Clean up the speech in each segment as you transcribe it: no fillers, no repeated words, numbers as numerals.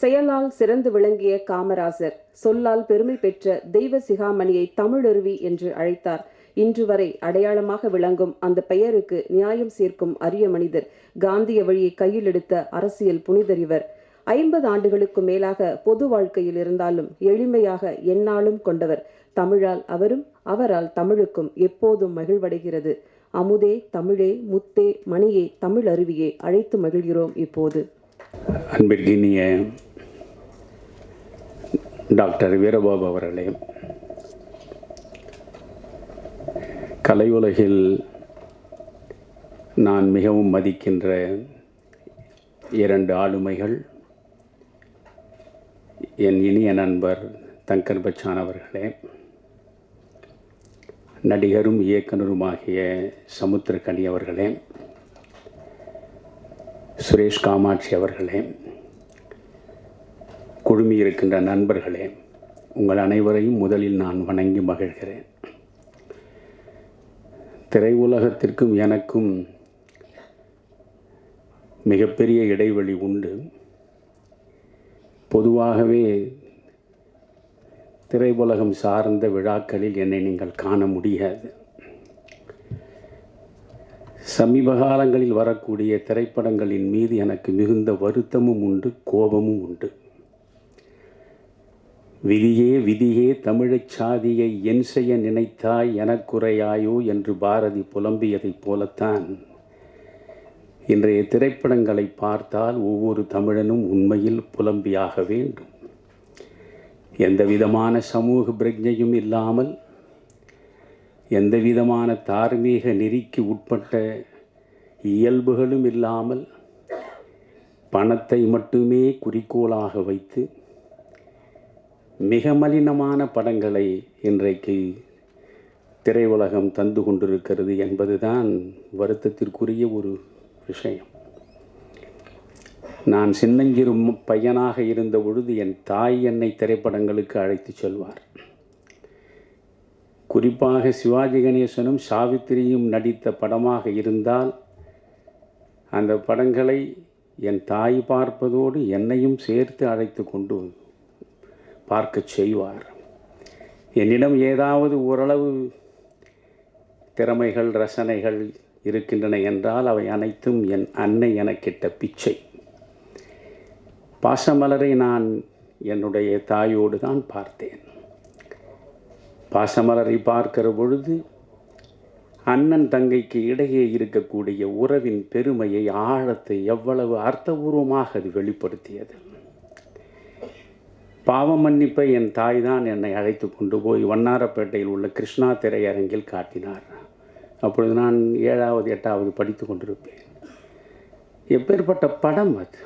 செயலால் சிறந்து விளங்கிய காமராசர் சொல்லால் பெருமை பெற்ற தெய்வ சிகாமணியை தமிழருவி என்று அழைத்தார். இன்று வரை அடையாளமாக விளங்கும் அந்த பெயருக்கு நியாயம் சேர்க்கும் அரிய மனிதர். காந்திய வழியை கையில் எடுத்த அரசியல் புனிதர் இவர். 50 ஆண்டுகளுக்கு மேலாக பொது வாழ்க்கையில் இருந்தாலும் எளிமையாக எந்நாளும் கொண்டவர். தமிழால் அவரும், அவரால் தமிழுக்கும் எப்போதும் மகிழ்வடைகிறது. அமுதே, தமிழே, முத்தே, மணியே, தமிழ் அருவியே அழைத்து மகிழ்கிறோம் இப்போது. அன்பிற்கினிய டாக்டர் வீரபாபு அவர்களே, கலையுலகில் நான் மிகவும் மதிக்கின்ற 2 ஆளுமைகள், என் இனிய நண்பர் தங்கர் பச்சான் அவர்களே, நடிகரும் இயக்குனருமாகிய சமுத்திரக்கனி அவர்களே, சுரேஷ் காமாட்சி அவர்களே, குழுமி இருக்கின்ற நண்பர்களே, உங்கள் அனைவரையும் முதலில் நான் வணங்கி மகிழ்கிறேன். திரையுலகத்திற்கும் எனக்கும் மிகப்பெரிய இடைவெளி உண்டு. பொதுவாகவே திரையுலகம் சார்ந்த விழாக்களில் என்னை நீங்கள் காண முடியாது. சமீப காலங்களில் வரக்கூடிய திரைப்படங்களின் மீது எனக்கு மிகுந்த வருத்தமும் உண்டு, கோபமும் உண்டு. விதியே விதியே தமிழச் சாதியை என் செய்ய நினைத்தாய் எனக்குறையாயோ என்று பாரதி புலம்பியதைப் போலத்தான் இன்றைய திரைப்படங்களை பார்த்தால் ஒவ்வொரு தமிழனும் உண்மையில் புலம்பியாக வேண்டும். எந்த விதமான சமூக பிரஜையும் இல்லாமல், எந்த விதமான தார்மீக நெறிக்கு உட்பட்ட இயல்புகளும் இல்லாமல், பணத்தை மட்டுமே குறிக்கோளாக வைத்து மிக மலினமான படங்களை இன்றைக்கு திரையுலகம் தந்து கொண்டிருக்கிறது என்பதுதான் வருத்தத்திற்குரிய ஒரு விஷயம். நான் சின்னஞ்சிறு பையனாக இருந்த பொழுது என் தாய் என்னை திரைப்படங்களுக்கு அழைத்து செல்வார். குறிப்பாக சிவாஜி கணேசனும் சாவித்திரியும் நடித்த படமாக இருந்தால் அந்த படங்களை என் தாய் பார்ப்பதோடு என்னையும் சேர்த்து அழைத்து கொண்டு பார்க்க செய்வார். என்னிடம் ஏதாவது ஓரளவு திறமைகள், ரசனைகள் இருக்கின்றன என்றால் அவை அனைத்தும் என் அன்னை எனக்கிட்ட பிச்சை. பாசமலரை நான் என்னுடைய தாயோடு தான் பார்த்தேன். பாசமலரை பார்க்கிற பொழுது அண்ணன் தங்கைக்கு இடையே இருக்கக்கூடிய உறவின் பெருமையை, ஆழத்தை எவ்வளவு அர்த்தபூர்வமாக அது வெளிப்படுத்தியது. பாவ மன்னிப்பை என் தாய் தான் என்னை அழைத்து கொண்டு போய் வண்ணாரப்பேட்டையில் உள்ள கிருஷ்ணா திரையரங்கில் காட்டினார். அப்பொழுது நான் 7வது 8வது படித்து கொண்டிருப்பேன். எப்பேற்பட்ட படம் அது!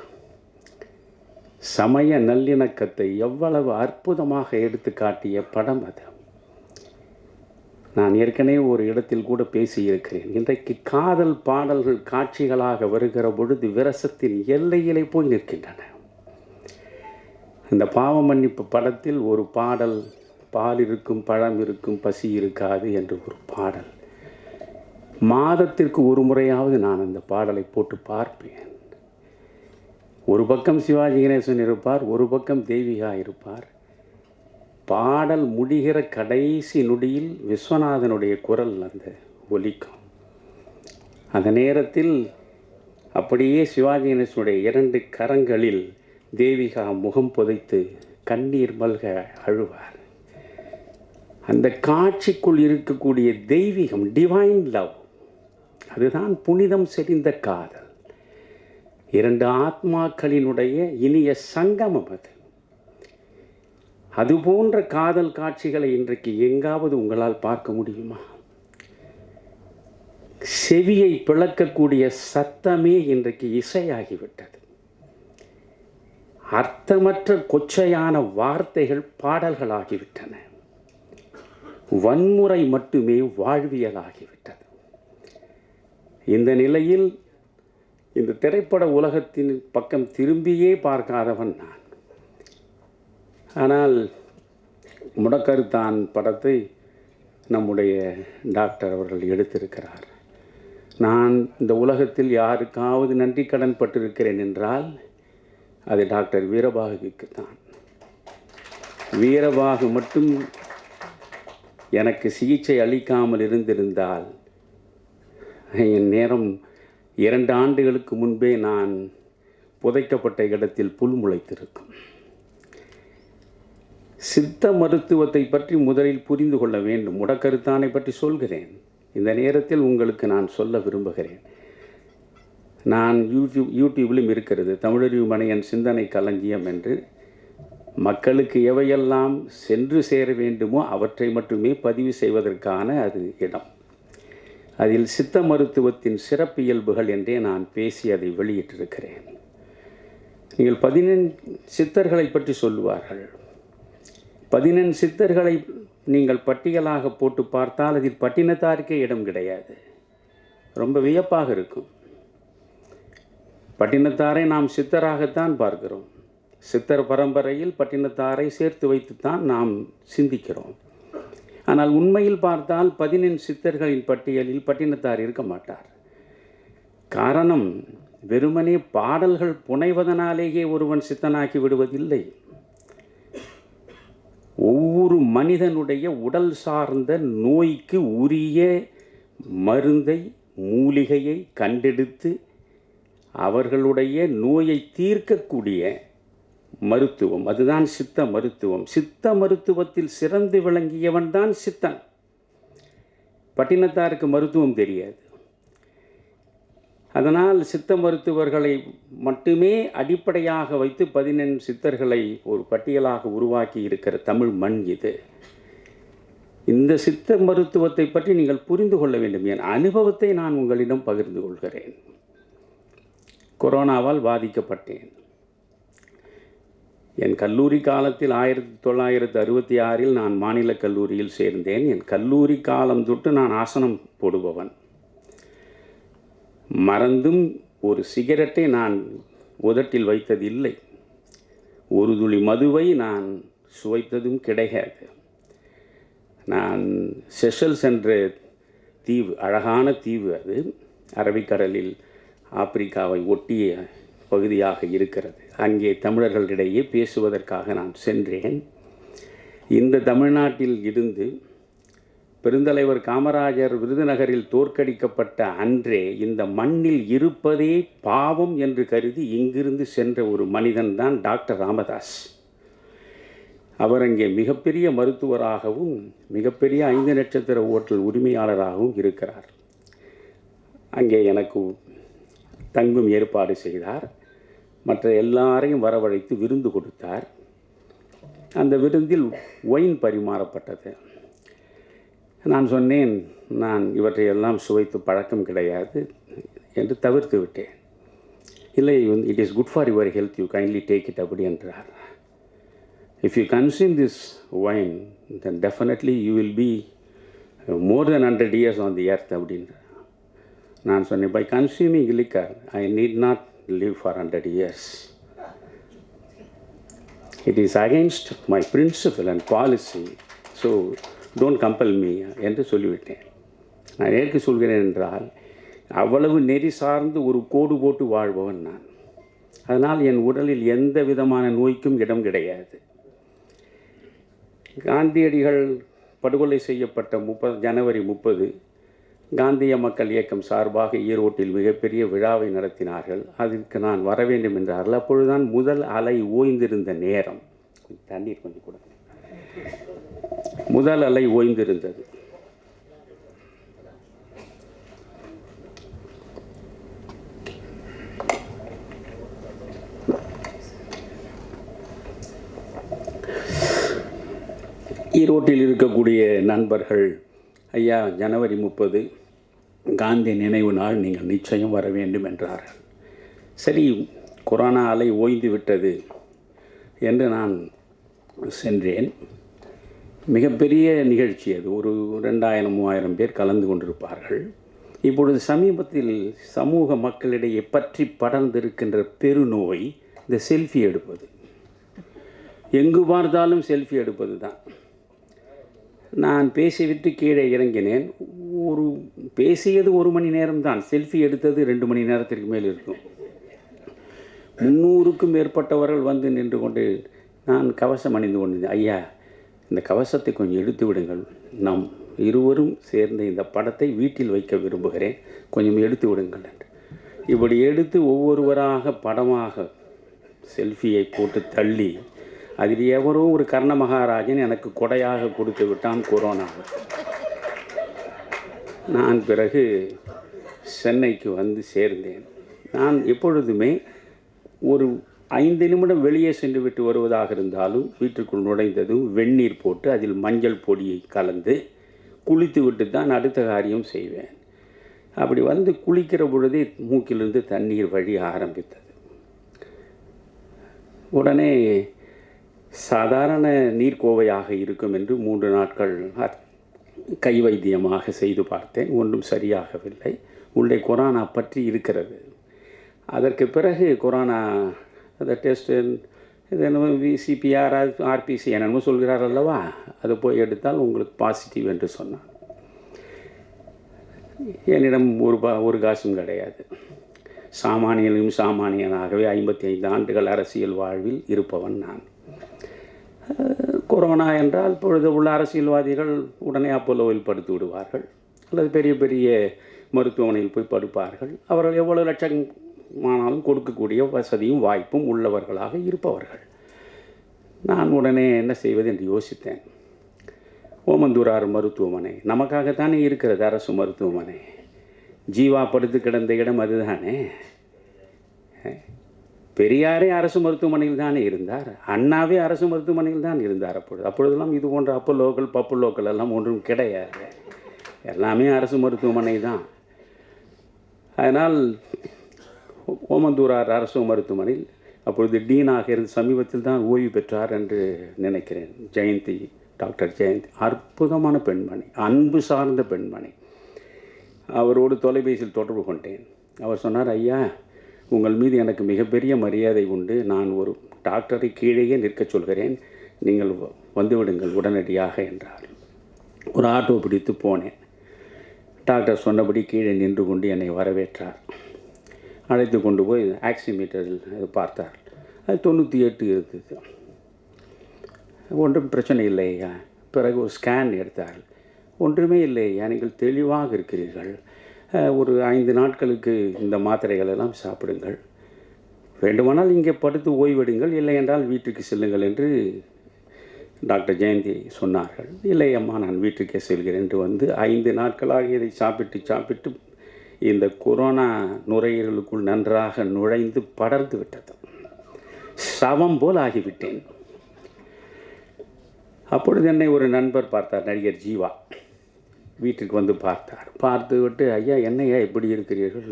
சமய நல்லிணக்கத்தை எவ்வளவு அற்புதமாக எடுத்து காட்டிய படம் அது. நான் ஏற்கனவே ஒரு இடத்தில் கூட பேசியிருக்கிறேன். இன்றைக்கு காதல் பாடல்கள் காட்சிகளாக வருகிற பொழுது விரசத்தின் எல்லையிலே போய் நிற்கின்றன. இந்த பாவ மன்னிப்பு படத்தில் ஒரு பாடல், பால் இருக்கும், பழம் இருக்கும், பசி இருக்காது என்று ஒரு பாடல். மாதத்திற்கு ஒரு முறையாவது நான் அந்த பாடலை போட்டு பார்ப்பேன். ஒரு பக்கம் சிவாஜி கணேசன் இருப்பார், ஒரு பக்கம் தேவிகா இருப்பார். பாடல் முடிகிற கடைசி நொடியில் விஸ்வநாதனுடைய குரல் அந்த ஒலிக்கும். அந்த நேரத்தில் அப்படியே சிவாஜி கணேசனுடைய 2 கரங்களில் தேவிகா முகம் புதைத்து கண்ணீர் மல்க அழுவார். அந்த காட்சிக்குள் இருக்கக்கூடிய தெய்வீகம், டிவைன் லவ், அதுதான் புனிதம் செறிந்த காதல். 2 ஆத்மாக்களினுடைய இனிய சங்கமம் அது. அதுபோன்ற காதல் காட்சிகளை இன்றைக்கு எங்காவது உங்களால் பார்க்க முடியுமா? செவியை பிளக்கக்கூடிய சத்தமே இன்றைக்கு இசையாகிவிட்டது. அர்த்தமற்ற கொச்சையான வார்த்தைகள் பாடல்களாகிவிட்டன. வன்முறை மட்டுமே வாழ்வியலாகிவிட்டது. இந்த நிலையில் இந்த திரைப்பட உலகத்தின் பக்கம் திரும்பியே பார்க்காதவன் நான். ஆனால் முடக்கருத்தான் படத்தை நம்முடைய டாக்டர் அவர்கள் எடுத்திருக்கிறார். நான் இந்த உலகத்தில் யாருக்காவது நன்றி கடன் பட்டிருக்கிறேன் என்றால் அது டாக்டர் வீரபாகுக்கு தான். வீரபாகு மட்டும் எனக்கு சிகிச்சை அளிக்காமல் இருந்திருந்தால் என் நேரம் 2 ஆண்டுகளுக்கு முன்பே நான் புதைக்கப்பட்ட இடத்தில் புல் முளைத்திருக்கும். சித்த மருத்துவத்தை பற்றி முதலில் புரிந்து கொள்ள வேண்டும். முடக்கருத்தானை பற்றி சொல்கிறேன். இந்த நேரத்தில் உங்களுக்கு நான் சொல்ல விரும்புகிறேன். நான் யூடியூப்லையும் இருக்கிறது, தமிழறிவு மணியன் சிந்தனை களஞ்சியம் என்று. மக்களுக்கு எவையெல்லாம் சென்று சேர வேண்டுமோ அவற்றை மட்டுமே பதிவு செய்வதற்கான அது இடம். அதில் சித்த மருத்துவத்தின் சிறப்பியல்புகள் என்றே நான் பேசி அதை வெளியிட்டிருக்கிறேன். நீங்கள் 14 சித்தர்களை பற்றி சொல்லுவார்கள். 14 சித்தர்களை நீங்கள் பட்டியலாக போட்டு பார்த்தால் அதில் பட்டினத்தாருக்கே இடம் கிடையாது. ரொம்ப வியப்பாக இருக்கும். பட்டினத்தாரை நாம் சித்தராகத்தான் பார்க்கிறோம். சித்தர் பரம்பரையில் பட்டினத்தாரை சேர்த்து வைத்துத்தான் நாம் சிந்திக்கிறோம். ஆனால் உண்மையில் பார்த்தால் 14 சித்தர்களின் பட்டியலில் பட்டினத்தார் இருக்க மாட்டார். காரணம், வெறுமனே பாடல்கள் புனைவதனாலேயே ஒருவன் சித்தனாக்கி விடுவதில்லை. ஒவ்வொரு மனிதனுடைய உடல் சார்ந்த நோய்க்கு உரிய மருந்தை, மூலிகையை கண்டெடுத்து அவர்களுடைய நோயை தீர்க்கக்கூடிய மருத்துவம், அதுதான் சித்த மருத்துவம். சித்த மருத்துவத்தில் சிறந்து விளங்கியவன் தான் சித்தன். பட்டினத்தாருக்கு மருத்துவம் தெரியாது. அதனால் சித்த மருத்துவர்களை மட்டுமே அடிப்படையாக வைத்து 14 சித்தர்களை ஒரு பட்டியலாக உருவாக்கி இருக்கிற தமிழ் மண் இது. இந்த சித்த மருத்துவத்தை பற்றி நீங்கள் புரிந்து கொள்ள வேண்டும். என் அனுபவத்தை நான் உங்களிடம் பகிர்ந்து கொள்கிறேன். கொரோனாவால் பாதிக்கப்பட்டேன். என் கல்லூரி காலத்தில் 1966 நான் மாநில கல்லூரியில் சேர்ந்தேன். என் கல்லூரி காலம் தொட்டு நான் ஆசனம் போடுபவன். மறந்தும் ஒரு சிகரெட்டை நான் உதட்டில் வைத்ததில்லை. ஒரு துளி மதுவை நான் சுவைத்ததும் கிடையாது. நான் செஷல்ஸ் என்ற தீவு, அழகான தீவு, அது அரபிக்கடலில் ஆப்பிரிக்காவை ஒட்டிய பகுதியாக இருக்கிறது. அங்கே தமிழர்களிடையே பேசுவதற்காக நான் சென்றேன். இந்த தமிழ்நாட்டில் இருந்து பெருந்தலைவர் காமராஜர் விருதுநகரில் தோற்கடிக்கப்பட்ட அன்றே இந்த மண்ணில் இருப்பதே பாவம் என்று கருதி இங்கிருந்து சென்ற ஒரு மனிதன்தான் டாக்டர் ராமதாஸ். அவர் அங்கே மிகப்பெரிய மருத்துவராகவும் மிகப்பெரிய 5 நட்சத்திர ஓட்டல் உரிமையாளராகவும் இருக்கிறார். அங்கே எனக்கு தங்கும் ஏற்பாடு செய்தார். மற்ற எல்லாரையும் வரவழைத்து விருந்து கொடுத்தார். அந்த விருந்தில் ஒயின் பரிமாறப்பட்டது. நான் சொன்னேன், நான் இவற்றையெல்லாம் சுவைத்து பழக்கம் கிடையாது என்று தவிர்த்து விட்டேன். இல்லை, it is good for your health, you kindly take it அப்படி என்றார். If you consume this wine than definitely you will be more than 100 years on the earth அப்படின்ற. நான் சொன்னேன், by consuming liquor I need not live for 100 years. It is against my principle and policy, so don't compel me என்று சொல்லிவிட்டேன். நான் ஏற்கு சொல்கிறேன் என்றால், அவ்வளவு நெறி சார்ந்து ஒரு கோடு போட்டு வாழ்பவன் நான். அதனால் என் உடலில் எந்த விதமான நோய்க்கும் இடம் கிடையாது. காந்தியடிகள் படுகொலை செய்யப்பட்ட ஜனவரி 30 காந்திய மக்கள் இயக்கம் சார்பாக ஈரோட்டில் மிகப்பெரிய விழாவை நடத்தினார்கள். அதற்கு நான் வர வேண்டும் என்றார்கள். அப்பொழுதுதான் முதல் அலை ஓய்ந்திருந்த நேரம். தண்ணீர் கொஞ்சம் கூட. முதல் அலை ஓய்ந்திருந்தது. ஈரோட்டில் இருக்கக்கூடிய நண்பர்கள், ஐயா, ஜனவரி 30 காந்தி நினைவு நாள், நீங்கள் நிச்சயம் வர வேண்டும் என்றார்கள். சரி, கொரோனா அலை ஓய்ந்து விட்டது என்று நான் சென்றேன். மிகப்பெரிய நிகழ்ச்சி அது. ஒரு 2000-3000 பேர் கலந்து கொண்டிருப்பார்கள். இப்பொழுது சமீபத்தில் சமூக மக்களிடையே பற்றி படர்ந்திருக்கின்ற பெருநோய் இந்த செல்ஃபி எடுப்பது. எங்கு பார்த்தாலும் செல்ஃபி எடுப்பது தான். நான் பேசிவிட்டு கீழே இறங்கினேன். பேசியது 1 மணி நேரம்தான், செல்ஃபி எடுத்தது 2 மணி நேரத்திற்கு மேல் இருக்கும். 300க்கும் மேற்பட்டவர்கள் வந்து நின்று கொண்டு நான் கவசம் அணிந்து கொண்டிருந்தேன். ஐயா, இந்த கவசத்தை கொஞ்சம் எடுத்து விடுங்கள், நாம் இருவரும் சேர்ந்து இந்த படத்தை வீட்டில் வைக்க விரும்புகிறேன், கொஞ்சம் எடுத்து விடுங்கள் என்று. இப்படி எடுத்து ஒவ்வொருவராக படமாக செல்ஃபியை போட்டு தள்ளி, அதில் எவரோ ஒரு கர்ண மகாராஜன் எனக்கு கொடையாக கொடுத்து விட்டான் கொரோனா. நான் பிறகு சென்னைக்கு வந்து சேர்ந்தேன். நான் எப்பொழுதுமே ஒரு 5 நிமிடம் வெளியே சென்று விட்டு வருவதாக இருந்தாலும் வீட்டுக்குள் நுழைந்ததும் வெந்நீர் போட்டு அதில் மஞ்சள் பொடியை கலந்து குளித்து விட்டு தான் அடுத்த காரியம் செய்வேன். அப்படி வந்து குளிக்கிற பொழுதே மூக்கிலிருந்து தண்ணீர் வழிய ஆரம்பித்தது. உடனே சாதாரண நீர்க்கோவையாக இருக்கும் என்று 3 நாட்கள் கை வைத்தியமாக செய்து பார்த்தேன். ஒன்றும் சரியாகவில்லை. உள்ளே கொரோனா பற்றி இருக்கிறது. அதற்கு பிறகு கொரோனா அந்த டெஸ்ட் இது என்னமோ விசிபிஆர் ஆர்பிசி என்னென்னமோ சொல்கிறார் அல்லவா, அதை போய் எடுத்தால் உங்களுக்கு பாசிட்டிவ் என்று சொன்னான். என்னிடம் ஒரு காசும் கிடையாது. சாமானியனாகவே 55 ஆண்டுகள் அரசியல் வாழ்வில் இருப்பவன் நான். கொரோனா என்றால் இப்பொழுது உள்ள அரசியல்வாதிகள் உடனே அப்போலோவில் படுத்து விடுவார்கள், அல்லது பெரிய பெரிய மருத்துவமனையில் போய் படுப்பார்கள். அவர்கள் எவ்வளவு லட்சமானாலும் கொடுக்கக்கூடிய வசதியும் வாய்ப்பும் உள்ளவர்களாக இருப்பவர்கள். நான் உடனே என்ன செய்வது என்று யோசித்தேன். ஓமந்தூரார் மருத்துவமனை நமக்காகத்தானே இருக்கிறது, அரசு மருத்துவமனை. ஜீவா படுத்து கிடந்த இடம் அதுதானே. பெரியாரே அரசு மருத்துவமனையில் தானே இருந்தார், அண்ணாவே அரசு மருத்துவமனையில் தான் இருந்தார். அப்பொழுதெல்லாம் இது போன்ற அப்போலோக்கள் பப்புலோக்கள் எல்லாம் ஒன்றும் கிடையாது, எல்லாமே அரசு மருத்துவமனை தான். அதனால் ஓமந்தூரார் அரசு மருத்துவமனையில் அப்பொழுது டீனாக இருந்து சமீபத்தில் தான் ஓய்வு பெற்றார் என்று நினைக்கிறேன், ஜெயந்தி, டாக்டர் ஜெயந்தி. அற்புதமான பெண்மணி, அன்பு சார்ந்த பெண்மணி. அவரோடு தொலைபேசியில் தொடர்பு கொண்டேன். அவர் சொன்னார், ஐயா, உங்கள் மீது எனக்கு மிகப்பெரிய மரியாதை உண்டு, நான் ஒரு டாக்டரை கீழேயே நிற்கச் சொல்கிறேன், நீங்கள் வந்துவிடுங்கள் உடனடியாக என்றார். ஒரு ஆட்டோ பிடித்து போனேன். டாக்டர் சொன்னபடி கீழே நின்று கொண்டு என்னை வரவேற்றார். அழைத்து கொண்டு போய் ஆக்சிமீட்டரில் அது பார்த்தார். அது 98 இருந்தது. ஒன்றும் பிரச்சனை இல்லையா. பிறகு ஒரு ஸ்கேன் எடுத்தார். ஒன்றுமே இல்லையா, நீங்கள் தெளிவாக இருக்கிறீர்கள், ஒரு 5 நாட்களுக்கு இந்த மாத்திரைகள் எல்லாம் சாப்பிடுங்கள், வேண்டுமானால் இங்கே படுத்து ஓய்வெடுங்கள், இல்லை என்றால் வீட்டுக்கு செல்லுங்கள் என்று டாக்டர் ஜெயந்தி சொன்னார்கள். இல்லை அம்மா, நான் வீட்டுக்கே செல்கிறேன் என்று வந்து 5 நாட்களாக இதை சாப்பிட்டு இந்த கொரோனா நுரையீரலுக்குள் நன்றாக நுழைந்து படர்ந்து விட்டது. சவம் போல் ஆகிவிட்டேன். அப்பொழுது என்னை ஒரு நண்பர் பார்த்தார், நடிகர் ஜீவா. வீட்டுக்கு வந்து பார்த்து விட்டு, ஐயா, என்னையா இப்படி இருக்கிறீர்கள்?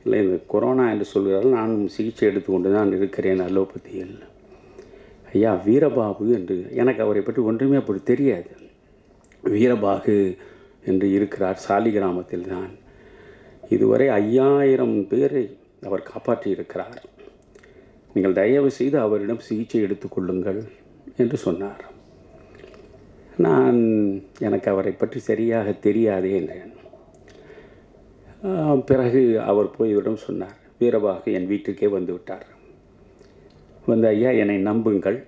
இல்லை, இந்த கொரோனா என்று சொல்கிறார்கள், நானும் சிகிச்சை எடுத்துக்கொண்டு தான் இருக்கிறேன் அலோபதியில். ஐயா, வீரபாபு என்று, எனக்கு அவரை பற்றி ஒன்றுமே அப்படி தெரியாது. வீரபாகு என்று இருக்கிறார், சாலிகிராமத்தில் தான். இதுவரை 5000 பேரை அவர் காப்பாற்றி இருக்கிறார். நீங்கள் தயவு செய்து அவரிடம் சிகிச்சை எடுத்துக்கொள்ளுங்கள் என்று சொன்னார். எனக்கு அவரை பற்றி சரியாக தெரியாதே என்றேன். பிறகு அவர் போய் இவரிடம் சொன்னார். வீரபாகு என் வீட்டுக்கே வந்து விட்டார். வந்து, ஐயா, என்னை நம்புங்கள்,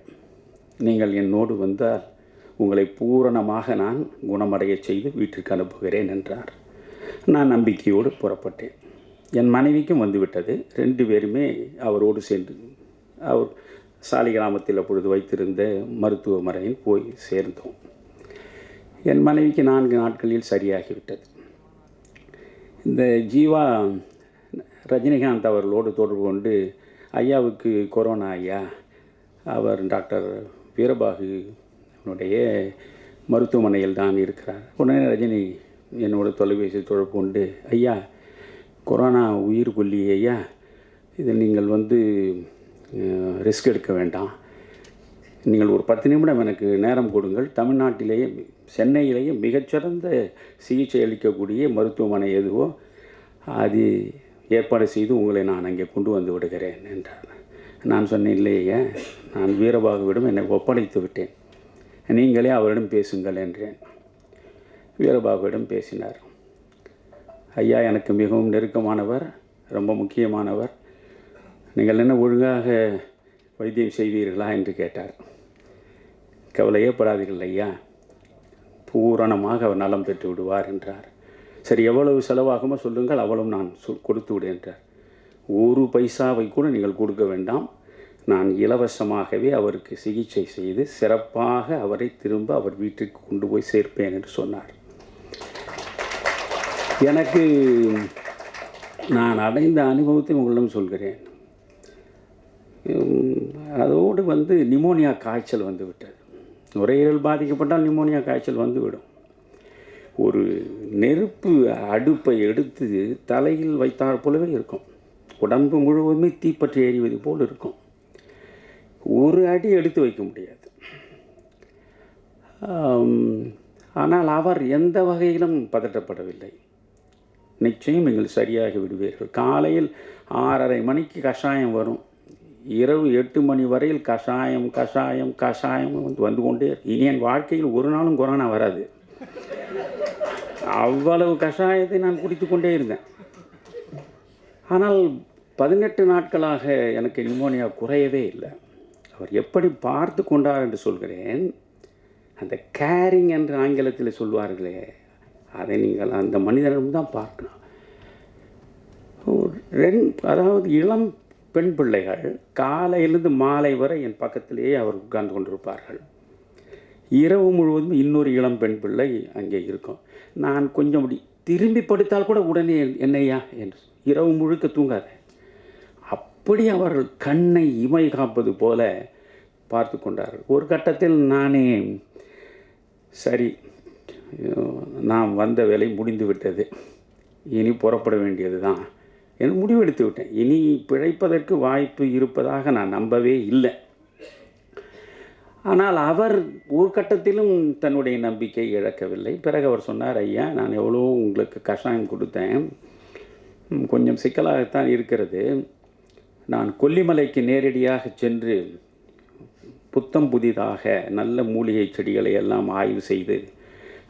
நீங்கள் என்னோடு வந்தால் உங்களை பூரணமாக நான் குணமடைய செய்து வீட்டிற்கு அனுப்புகிறேன் என்றார். நான் நம்பிக்கையோடு புறப்பட்டேன். என் மனைவிக்கும் வந்துவிட்டது. 2 பேருமே அவரோடு சென்று அவர் சாலிகிராமத்தில் அப்பொழுது வைத்திருந்த மருத்துவமனையில் போய் சேர்ந்தோம். என் மனைவிக்கு 4 நாட்களில் சரியாகிவிட்டது. இந்த ஜீவா ரஜினிகாந்த் அவர்களோடு தொடர்பு கொண்டு, ஐயாவுக்கு கொரோனா ஐயா, அவர் டாக்டர் வீரபாகு என்னுடைய மருத்துவமனையில் தான் இருக்கிறார். உடனே ரஜினி என்னோட தொலைபேசியில் தொடர்பு கொண்டு, ஐயா, கொரோனா உயிர் கொல்லி ஐயா, இதில் நீங்கள் வந்து ரிஸ்க் எடுக்க வேண்டாம், நீங்கள் ஒரு 10 நிமிடம் எனக்கு நேரம் கொடுங்கள், தமிழ்நாட்டிலேயே சென்னையிலேயே மிகச்சிறந்த சிகிச்சை அளிக்கக்கூடிய மருத்துவமனை எதுவோ அது ஏற்பாடு செய்து உங்களை நான் அங்கே கொண்டு வந்து விடுகிறேன் என்றார். நான் சொன்னேன், இல்லையா, நான் வீரபாகுவிடம் என்னை ஒப்படைத்து விட்டேன், நீங்களே அவரிடம் பேசுங்கள் என்றேன். வீரபாகுவிடம் பேசினார். ஐயா எனக்கு மிகவும் நெருக்கமானவர், ரொம்ப முக்கியமானவர், நீங்கள் என்ன ஒழுங்காக வைத்தியம் செய்வீர்களா என்று கேட்டார். கவலையே படாதீர்கள் ஐயா, பூரணமாக அவர் நலம் பெற்று விடுவார் என்றார். சரி, எவ்வளவு செலவாகுமோ சொல்லுங்கள், அவ்வளவு நான் கொடுத்து விடு என்றார். ஒரு பைசாவை கூட நீங்கள் கொடுக்க வேண்டாம், நான் இலவசமாகவே அவருக்கு சிகிச்சை செய்து சிறப்பாக அவரை திரும்ப அவர் வீட்டிற்கு கொண்டு போய் சேர்ப்பேன் என்று சொன்னார். எனக்கு நான் அடைந்த அனுபவத்தை உங்களிடம் சொல்கிறேன். அதோடு நிமோனியா காய்ச்சல் வந்து விட்டது. நுரையீரல் பாதிக்கப்பட்டால் நிமோனியா காய்ச்சல் வந்துவிடும். ஒரு நெருப்பு அடுப்பை எடுத்து தலையில் வைத்தாற் போலவே இருக்கும். உடம்பு முழுவதுமே தீப்பற்றி எறிவது போல் இருக்கும். ஒரு அடி எடுத்து வைக்க முடியாது. ஆனால் அவர் எந்த வகையிலும் பதட்டப்படவில்லை. நிச்சயம் நீங்கள் சரியாகி விடுவீர்கள். காலையில் 6:30 மணிக்கு கஷாயம் வரும், இரவு 8 மணி வரையில் கஷாயம் கஷாயம் கஷாயம் வந்து கொண்டே. இனி என் வாழ்க்கையில் ஒரு நாளும் கொரோனா வராது. அவ்வளவு கஷாயத்தை நான் குடித்து கொண்டே இருந்தேன். ஆனால் 18 நாட்களாக எனக்கு நிமோனியா குறையவே இல்லை. அவர் எப்படி பார்த்து கொண்டார் என்று சொல்கிறேன். அந்த கேரிங் என்று ஆங்கிலத்தில் சொல்வார்களே, அதை நீங்கள் அந்த மனிதனிடம் தான் பார்க்கணும். அதாவது இளம் பெண் பிள்ளைகள் காலையிலிருந்து மாலை வரை என் பக்கத்திலேயே அவர் உட்கார்ந்து கொண்டிருப்பார்கள். இரவு முழுவதும் இன்னொரு இளம் பெண் பிள்ளை அங்கே இருக்கும். நான் கொஞ்சம் அப்படி திரும்பி படுத்தால் கூட உடனே என்னையா என்று, இரவு முழுக்க தூங்காத, அப்படி அவர்கள் கண்ணை இமை காப்பது போல பார்த்து கொண்டார்கள். ஒரு கட்டத்தில் நானே, சரி, நாம் வந்த வேலை முடிந்து விட்டது, இனி புறப்பட வேண்டியது தான் என்று முடிவெடுத்து விட்டேன். இனி பிழைப்பதற்கு வாய்ப்பு இருப்பதாக நான் நம்பவே இல்லை. ஆனால் அவர் ஒரு கட்டத்திலும் தன்னுடைய நம்பிக்கை இழக்கவில்லை. பிறகு அவர் சொன்னார், ஐயா, நான் எவ்வளோ உங்களுக்கு கஷாயம் கொடுத்தேன், கொஞ்சம் சிக்கலாகத்தான் இருக்கிறது. நான் கொல்லிமலைக்கு நேரடியாக சென்று புத்தம் புதிதாக நல்ல மூலிகை செடிகளை எல்லாம் ஆய்வு செய்து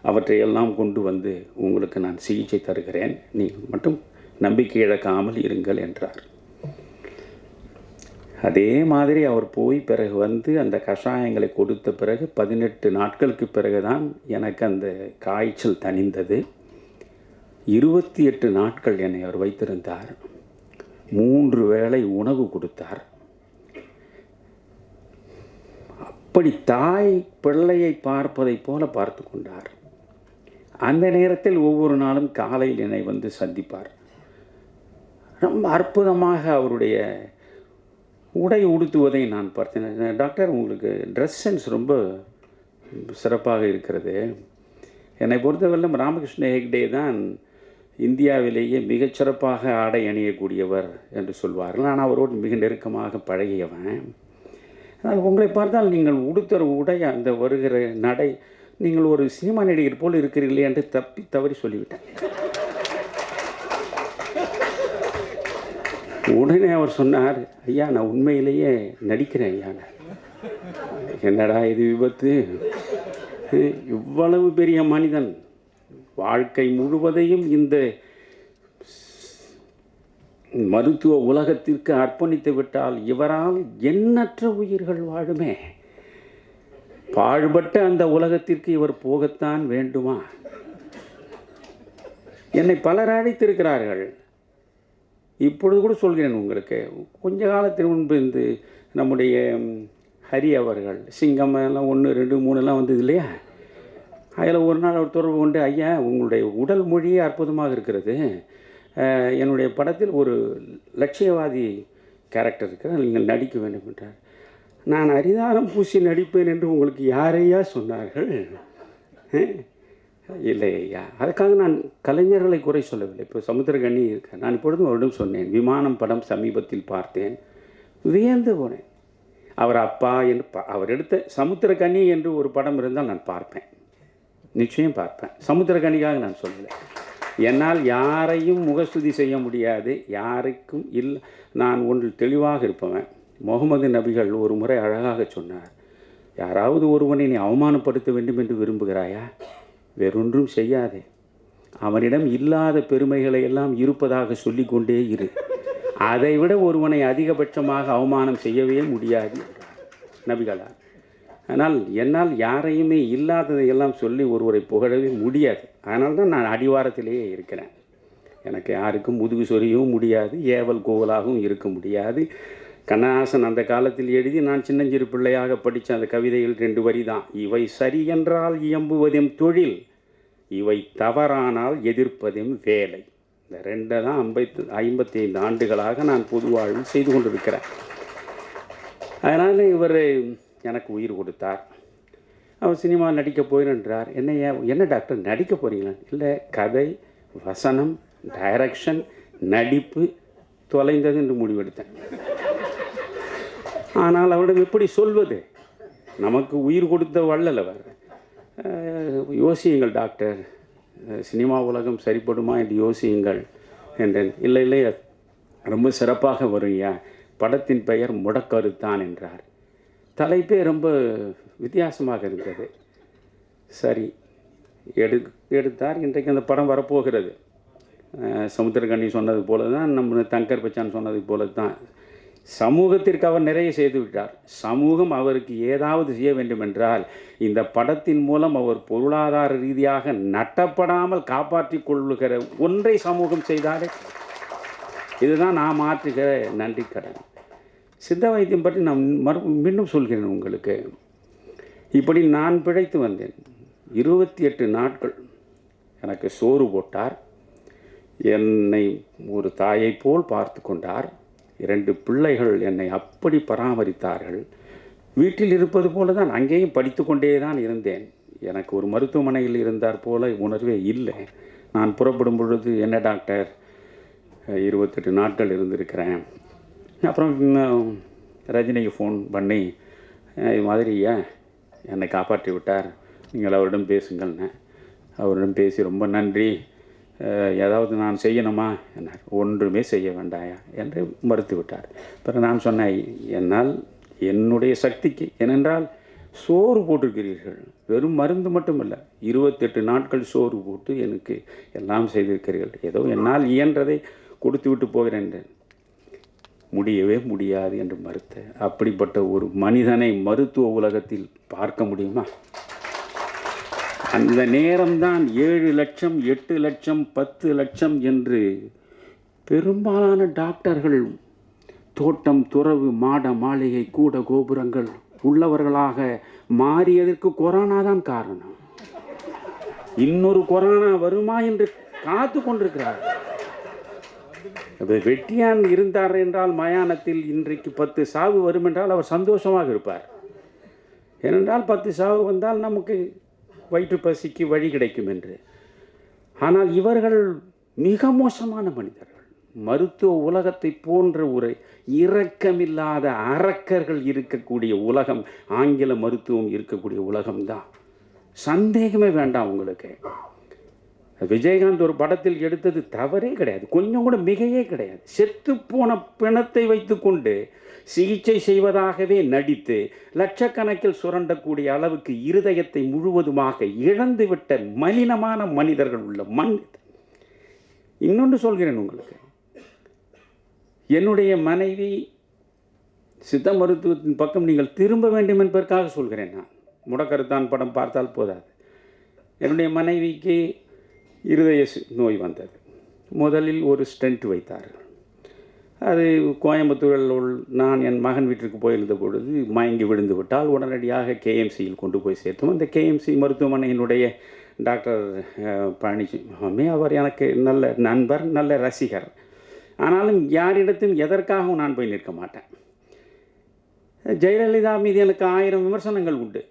அவற்றையெல்லாம் கொண்டு வந்து உங்களுக்கு நான் சிகிச்சை தருகிறேன், நீங்கள் மட்டும் நம்பிக்கை இழக்காமல் இருங்கள் என்றார். அதே மாதிரி அவர் போய் பிறகு அந்த கஷாயங்களை கொடுத்த பிறகு 18 நாட்களுக்கு பிறகுதான் எனக்கு அந்த காய்ச்சல் தணிந்தது. 28 நாட்கள் என்னை அவர் வைத்திருந்தார். 3 வேளை உணவு கொடுத்தார். அப்படி தாய் பிள்ளையை பார்ப்பதை போல பார்த்து கொண்டார். அந்த நேரத்தில் ஒவ்வொரு நாளும் காலையில் என்னை சந்திப்பார். ரொம்ப அற்புதமாக அவருடைய உடை உடுத்துவதை நான் பார்த்தேன். டாக்டர், உங்களுக்கு ட்ரெஸ் சென்ஸ் ரொம்ப சிறப்பாக இருக்கிறது. என்னை பொறுத்தவரையிலும் ராமகிருஷ்ண ஹெக்டே தான் இந்தியாவிலேயே மிகச்சிறப்பாக ஆடை அணியக்கூடியவர் என்று சொல்வார்கள். நான் அவரோடு மிக நெருக்கமாக பழகியவன். ஆனால் உங்களை பார்த்தால் நீங்கள் உடுத்துற உடை, அந்த வருகிற நடை, நீங்கள் ஒரு சினிமா நடிகர் போல் இருக்கிறீர்களே என்று தவறி சொல்லிவிட்டேன். உடனே அவர் சொன்னார், ஐயா, நான் உண்மையிலேயே நடிக்கிறேன் ஐயா. என்னடா இது விபத்து! இவ்வளவு பெரிய மனிதன் வாழ்க்கை முழுவதையும் இந்த மருத்துவ உலகத்திற்கு அர்ப்பணித்து விட்டால் இவரால் எண்ணற்ற உயிர்கள் வாழுமே. பாழ்பட்ட அந்த உலகத்திற்கு இவர் போகத்தான் வேண்டுமா? என்னை பலர் அழைத்திருக்கிறார்கள். இப்பொழுது கூட சொல்கிறேன் உங்களுக்கு. கொஞ்ச காலத்திற்கு முன்பு நம்முடைய ஹரி அவர்கள் சிங்கம் எல்லாம் 1, 2, 3 வந்தது இல்லையா? அதில் ஒரு நாள் அவர் தொடர்பு கொண்டு, ஐயா, உங்களுடைய உடல் மொழியே அற்புதமாக இருக்கிறது, என்னுடைய படத்தில் ஒரு லட்சியவாதி கேரக்டர் இருக்கிறார், நீங்கள் நடிக்க வேண்டும் என்றார். நான் அரிதாரம் பூசி நடிப்பேன் என்று உங்களுக்கு யாரையா சொன்னார்கள்? இல்லை ஐயா, அதுக்காக நான் கலைஞர்களை குறை சொல்லவில்லை. இப்போ சமுத்திரக்கண்ணி இருக்கேன். நான் இப்பொழுதும் அவரிடம் சொன்னேன், விமானம் படம் சமீபத்தில் பார்த்தேன், வியந்து போனேன். அவர் அப்பா என்று அவர் எடுத்த சமுத்திரக்கண்ணி என்று ஒரு படம் இருந்தால் நான் பார்ப்பேன், நிச்சயம் பார்ப்பேன். சமுத்திரக்கண்ணிக்காக நான் சொல்லலை. என்னால் யாரையும் முகஸ்துதி செய்ய முடியாது, யாருக்கும் இல்லை. நான் ஒன்றில் தெளிவாக இருப்பவன். முகமது நபிகள் ஒரு முறை அழகாக சொன்னார், யாராவது ஒருவனை நீ அவமானப்படுத்த வேண்டும் என்று விரும்புகிறாயா, வேறொன்றும் செய்யாதே, அவனிடம் இல்லாத பெருமைகளை எல்லாம் இருப்பதாக சொல்லிக்கொண்டே இரு. அதை விட ஒருவனை அதிகபட்சமாக அவமானம் செய்யவே முடியாது என்றார் நபிகளார். ஆனால் என்னால் யாரையுமே இல்லாததையெல்லாம் சொல்லி ஒருவரை புகழவே முடியாது. அதனால தான் நான் அடிவாரத்திலேயே இருக்கிறேன். எனக்கு யாருக்கும் முதுகு சொரியவும் முடியாது, ஏவல் கோவலாகவும் இருக்க முடியாது. கண்ணதாசன் அந்த காலத்தில் எழுதி நான் சின்னஞ்சிறு பிள்ளையாக படித்த அந்த கவிதைகள் 2 வரி தான். இவை சரி என்றால் இயம்புவதும் தொழில், இவை தவறானால் எதிர்ப்பதும் வேலை. இந்த 2 தான் 55 ஆண்டுகளாக நான் பொது வாழ்வில் செய்து கொண்டிருக்கிறேன். அதனால் இவர் எனக்கு உயிர் கொடுத்தார். அவர் சினிமா நடிக்க போயின்றார். என்ன டாக்டர் நடிக்க போகிறீங்களா? இல்லை, கதை, வசனம், டைரக்ஷன், நடிப்பு தொலைந்தது என்று முடிவெடுத்தேன். ஆனால் அவரிடம் எப்படி சொல்வது? நமக்கு உயிர் கொடுத்த வள்ளல் அவர். யோசியுங்கள் டாக்டர், சினிமா உலகம் சரிப்படுமா என்று யோசியுங்கள் என்றேன். இல்லை ரொம்ப சிறப்பாக வருங்கய்யா, படத்தின் பெயர் முடக்கருத்தான் என்றார். தலைப்பே ரொம்ப வித்தியாசமாக இருந்தது. சரி எடுத்தார். இன்றைக்கு அந்த படம் வரப்போகிறது. சமுத்திரகனி சொன்னது போல தான், நம்ம தங்கர் பச்சான் சொன்னது போல தான், சமூகத்திற்கு அவர் நிறைய செய்து விட்டார். சமூகம் அவருக்கு ஏதாவது செய்ய வேண்டும் என்றால் இந்த படத்தின் மூலம் அவர் பொருளாதார ரீதியாக நட்டப்படாமல் காப்பாற்றிக் கொள்ளுகிற ஒன்றை சமூகம் செய்தாலே இதுதான் நான் மாற்றுகிற நன்றி கடன். சித்த வைத்தியம் பற்றி நான் மீண்டும் சொல்கிறேன் உங்களுக்கு. இப்படி நான் பிழைத்து வந்தேன். 28 நாட்கள் எனக்கு சோறு போட்டார். என்னை ஒரு தாயை போல் பார்த்து கொண்டார். 2 பிள்ளைகள் என்னை அப்படி பராமரித்தார்கள். வீட்டில் இருப்பது போல தான் அங்கேயும் படித்து கொண்டே தான் இருந்தேன். எனக்கு ஒரு மருத்துவமனையில் இருந்தார் போல உணர்வே இல்லை. நான் புறப்படும் பொழுது, என்ன டாக்டர் 28 நாட்கள் இருந்திருக்கிறேன். அப்புறம் ரஜினிக்கு ஃபோன் பண்ணி, இது மாதிரி என்னை காப்பாற்றி விட்டார், நீங்கள் அவரிடம் பேசுங்கள்னு. அவரிடம் பேசி ரொம்ப நன்றி, ஏதாவது நான் செய்யணுமா என்னார். ஒன்றுமே செய்ய வேண்டாயா என்று மறுத்து விட்டார். பிறகு நான் சொன்னேன், என்னால் என்னுடைய சக்திக்கு, ஏனென்றால் சோறு போட்டிருக்கிறீர்கள், வெறும் மருந்து மட்டுமல்ல, 28 நாட்கள் சோறு போட்டு எனக்கு எல்லாம் செய்திருக்கிறீர்கள், ஏதோ என்னால் இயன்றதை கொடுத்து விட்டு போகிறேன் என்றேன். முடியவே முடியாது என்று மறுத்த. அப்படிப்பட்ட ஒரு மனிதனை மருத்துவ உலகத்தில் பார்க்க முடியுமா? அந்த நேரம்தான் 7 லட்சம், 8 லட்சம், 10 லட்சம் என்று பெரும்பாலான டாக்டர்கள் தோட்டம், துறவு, மாட மாளிகை, கூட கோபுரங்கள் உள்ளவர்களாக மாறியதற்கு கொரோனா தான் காரணம். இன்னொரு கொரோனா வருமா என்று காத்து கொண்டிருக்கிறார்கள். வெட்டியான் இருந்தார் என்றால் மயானத்தில் இன்றைக்கு 10 சாவு வரும் என்றால் அவர் சந்தோஷமாக இருப்பார். ஏனென்றால் 10 சாவு வந்தால் நமக்கு வயிற்று பசிக்கு வழி கிடைக்கும் என்று. ஆனால் இவர்கள் மிக மோசமான மனிதர்கள். மருத்துவ உலகத்தை போன்ற ஒரு இரக்கமில்லாத அரக்கர்கள் இருக்கக்கூடிய உலகம் ஆங்கில மருத்துவம் இருக்கக்கூடிய உலகம்தான். சந்தேகமே வேண்டாம் உங்களுக்கு. விஜயகாந்த் ஒரு படத்தில் எடுத்தது தவறே கிடையாது, கொஞ்சம் கூட மிகையே கிடையாது. செத்துப்போன பிணத்தை வைத்து கொண்டு சிகிச்சை செய்வதாகவே நடித்து லட்சக்கணக்கில் சுரண்டக்கூடிய அளவுக்கு இருதயத்தை முழுவதுமாக இழந்துவிட்ட மலினமான மனிதர்கள் உள்ள மண். இன்னொன்று சொல்கிறேன் உங்களுக்கு, என்னுடைய மனைவி சித்த மருத்துவத்தின் பக்கம் நீங்கள் திரும்ப வேண்டும் என்பதற்காக சொல்கிறேன். நான் முடக்கருத்தான் படம் பார்த்தால் போதாது. என்னுடைய மனைவிக்கு இருதய நோய் வந்தது. முதலில் ஒரு ஸ்டென்ட் வைத்தார்கள். அது கோயம்புத்தூரில் நான் என் மகன் வீட்டிற்கு போயிருந்த பொழுது மயங்கி விழுந்து விட்டால் உடனடியாக கேஎம்சியில் கொண்டு போய் சேர்த்தோம். அந்த கேஎம்சி மருத்துவமனையினுடைய டாக்டர் பழனிசாமி, அவர் எனக்கு நல்ல நண்பர், நல்ல ரசிகர். ஆனாலும் யாரிடத்தும் எதற்காகவும் நான் போய் நிற்க மாட்டேன். ஜெயலலிதா மீது எனக்கு 1000 விமர்சனங்கள் உண்டு.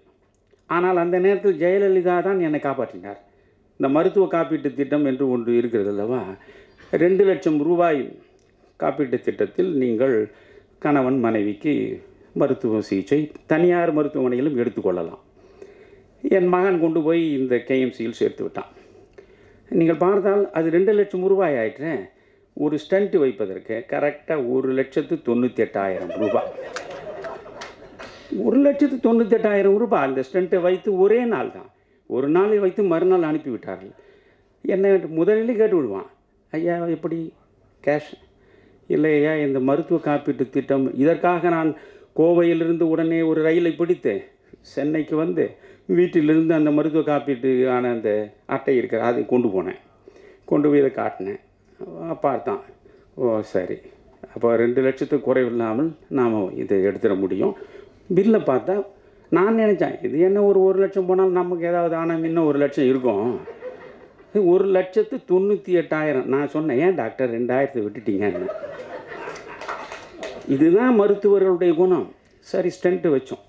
ஆனால் அந்த நேரத்தில் ஜெயலலிதா தான் என்னை காப்பாற்றினார். இந்த மருத்துவ காப்பீட்டு திட்டம் என்று ஒன்று இருக்கிறது அல்லவா, 2 லட்சம் ரூபாய் காப்பீட்டு திட்டத்தில் நீங்கள் கணவன் மனைவிக்கு மருத்துவ சிகிச்சை தனியார் மருத்துவமனையிலும் எடுத்துக்கொள்ளலாம். என் மகன் கொண்டு போய் இந்த கேஎம்சியில் சேர்த்து விட்டான். நீங்கள் பார்த்தால் அது 2 லட்சம் ரூபாய் ஆயிற்று. ஒரு ஸ்டண்ட் வைப்பதற்கு கரெக்டாக 1,98,000 ரூபாய். 1,98,000 ரூபாய் அந்த ஸ்டண்ட்டை வைத்து ஒரே நாள் தான், ஒரு நாளில் வைத்து மறுநாள் அனுப்பிவிட்டார்கள். என்ன முதலில் கேட்டு விடுவான், ஐயா எப்படி கேஷ்? இல்லையா இந்த மருத்துவ காப்பீட்டு திட்டம், இதற்காக நான் கோவையிலிருந்து உடனே ஒரு ரயிலை பிடித்து சென்னைக்கு வந்து வீட்டிலிருந்து அந்த மருத்துவ காப்பீட்டுக்கான அந்த அட்டை இருக்கிற அதை கொண்டு போனேன். கொண்டு போய் இதை காட்டினேன். பார்த்தான். ஓ சரி, அப்போ 2 லட்சத்துக்கு குறைவில்லாமல் நாம் இதை எடுத்துட முடியும். பில்லை பார்த்தா நான் நினச்சேன் இது என்ன ஒரு 1 லட்சம் போனாலும் நமக்கு ஏதாவது ஆனால் இன்னும் 1 லட்சம் இருக்கும். 1,98,000. நான் சொன்னேன், ஏன் டாக்டர் 2,000 விட்டுட்டீங்கன்னு. இதுதான் மருத்துவர்களுடைய குணம். சரி, ஸ்டென்ட்டு வச்சோம்.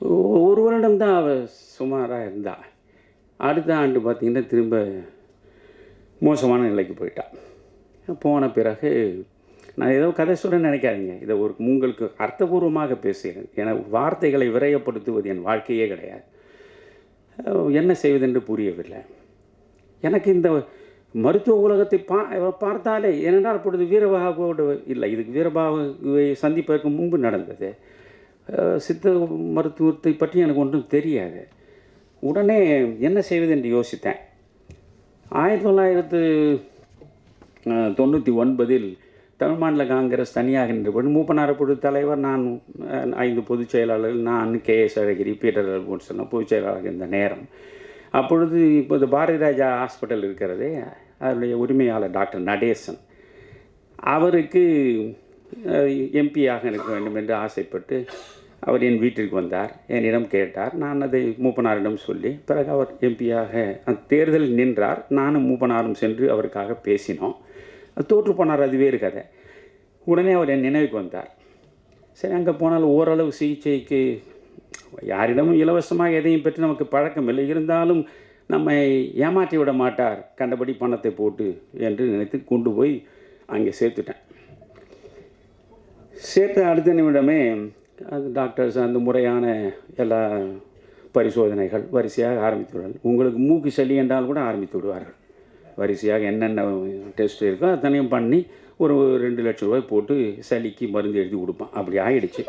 1 வருடம் தான் அவள் சுமாராக இருந்தா. அடுத்த ஆண்டு பார்த்திங்கன்னா திரும்ப மோசமான நிலைக்கு போயிட்டா. போன பிறகு நான் ஏதோ கதை சொல்ல நினைக்காதீங்க, இதை ஒரு உங்களுக்கு அர்த்தபூர்வமாக பேசுகிறேன். ஏன்னா வார்த்தைகளை விரயப்படுத்துவது என் வாழ்க்கையே கிடையாது. என்ன செய்வதென்று புரியவில்லை எனக்கு. இந்த மருத்துவ உலகத்தை பார்த்தாலே, ஏனென்றால் அப்பொழுது வீரபாகுவோடு இல்லை, இதுக்கு வீரபாகுவை சந்திப்பதற்கு முன்பு நடந்தது. சித்த மருத்துவத்தை பற்றி எனக்கு ஒன்றும் தெரியாது. உடனே என்ன செய்வது என்று யோசித்தேன். 1999 தமிழ் மாநில காங்கிரஸ் தனியாக நின்றபோது மூப்பனார் பொது தலைவர், நான் 5 பொதுச் செயலாளர்கள், நான் KS அழகிரி, பீட்டர் அல்போன்சன் பொதுச் செயலாளர் இருந்த நேரம். அப்பொழுது இப்போது பாரதி ராஜா ஹாஸ்பிட்டல் இருக்கிறதே, அதனுடைய உரிமையாளர் டாக்டர் நடேசன், அவருக்கு எம்பியாக இருக்க வேண்டும் என்று ஆசைப்பட்டு அவர் என் வீட்டிற்கு வந்தார். என்னிடம் கேட்டார். நான் அதை மூப்பனாரிடம் சொல்லி, பிறகு அவர் எம்பியாக அந்த தேர்தலில் நின்றார். நானும் மூப்பனாரும் சென்று அவருக்காக பேசினோம். தோற்று போனார், அது வேறு கதை. உடனே அவர் என் நினைவுக்கு வந்தார். சரி, அங்கே போனால் ஓரளவு சிகிச்சைக்கு யாரிடமும் இலவசமாக எதையும் பற்றி நமக்கு பழக்கம் இல்லை, இருந்தாலும் நம்மை ஏமாற்றி விட மாட்டார் கண்டபடி பணத்தை போட்டு என்று நினைத்து கொண்டு போய் அங்கே சேர்த்துட்டேன். சேர்த்த அடுத்த நிமிடமே அது டாக்டர்ஸ் அந்த முறையான எல்லா பரிசோதனைகள் வரிசையாக ஆரம்பித்து விடுவார்கள். உங்களுக்கு மூக்கு சளி என்றால் கூட ஆரம்பித்து விடுவார்கள். வரிசையாக என்னென்ன டெஸ்ட் இருக்கோ அத்தனையும் பண்ணி ஒரு 2 லட்சம் ரூபாய் போட்டு சளிக்கு மருந்து எழுதி கொடுப்பான். அப்படி ஆகிடுச்சு.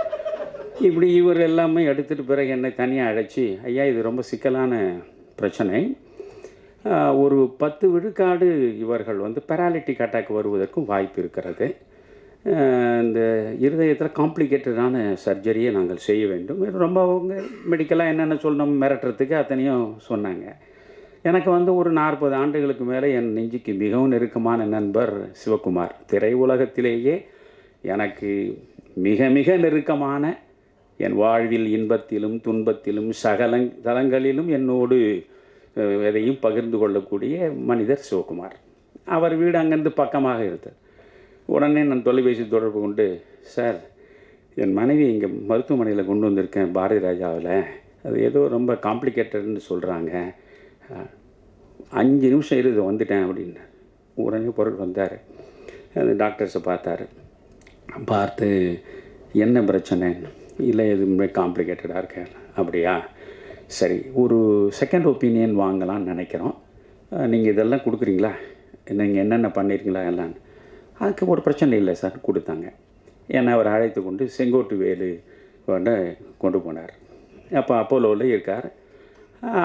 இப்படி இவர் எல்லாமே எடுத்துகிட்டு பிறகு என்னை தனியாக அழைச்சி, ஐயா இது ரொம்ப சிக்கலான பிரச்சனை, ஒரு 10 விழுக்காடு இவர்கள் பேராலிட்டிக் அட்டாக் வருவதற்கும் வாய்ப்பு இருக்கிறது. இந்த இருதயத்தில் காம்ப்ளிகேட்டடான சர்ஜரியை நாங்கள் செய்ய வேண்டும். ரொம்ப அவங்க மெடிக்கலாக என்னென்ன சொல்லணும் மிரட்டுறதுக்கு அத்தனையும் சொன்னாங்க. எனக்கு ஒரு 40 ஆண்டுகளுக்கு மேலே என் நெஞ்சுக்கு மிகவும் நெருக்கமான நண்பர் சிவகுமார், திரையுலகத்திலேயே எனக்கு மிக மிக நெருக்கமான, என் வாழ்வில் இன்பத்திலும் துன்பத்திலும் சகல தலங்களிலும் என்னோடு எதையும் பகிர்ந்து கொள்ளக்கூடிய மனிதர் சிவகுமார். அவர் வீடு அங்கேருந்து பக்கமாக இருந்தது. உடனே நான் தொலைபேசி தொடர்பு கொண்டு, சார் என் மனைவி இங்கே மருத்துவமனையில் கொண்டு வந்திருக்கேன் பாரதி ராஜாவில், அது ஏதோ ரொம்ப காம்ப்ளிகேட்டட்னு சொல்கிறாங்க, 5 நிமிஷம் இரு வந்துட்டேன் அப்படின்னு. உடனே பொருள் வந்தார். அந்த டாக்டர்ஸை பார்த்து என்ன பிரச்சனை, இல்லை எதுவுமே காம்ப்ளிகேட்டடாக இருக்கேன். அப்படியா, சரி ஒரு செகண்ட் ஒப்பீனியன் வாங்கலாம்னு நினைக்கிறோம், நீங்கள் இதெல்லாம் கொடுக்குறீங்களா, நீங்கள் என்னென்ன பண்ணியிருக்கீங்களா எல்லாம். அதுக்கு ஒரு பிரச்சனை இல்லை சார் கொடுத்தாங்க. என்னை அவர் அழைத்து கொண்டு செங்கோட்டு வேலு கொண்டு போனார். அப்போ அப்போலோவில் இருக்கார்.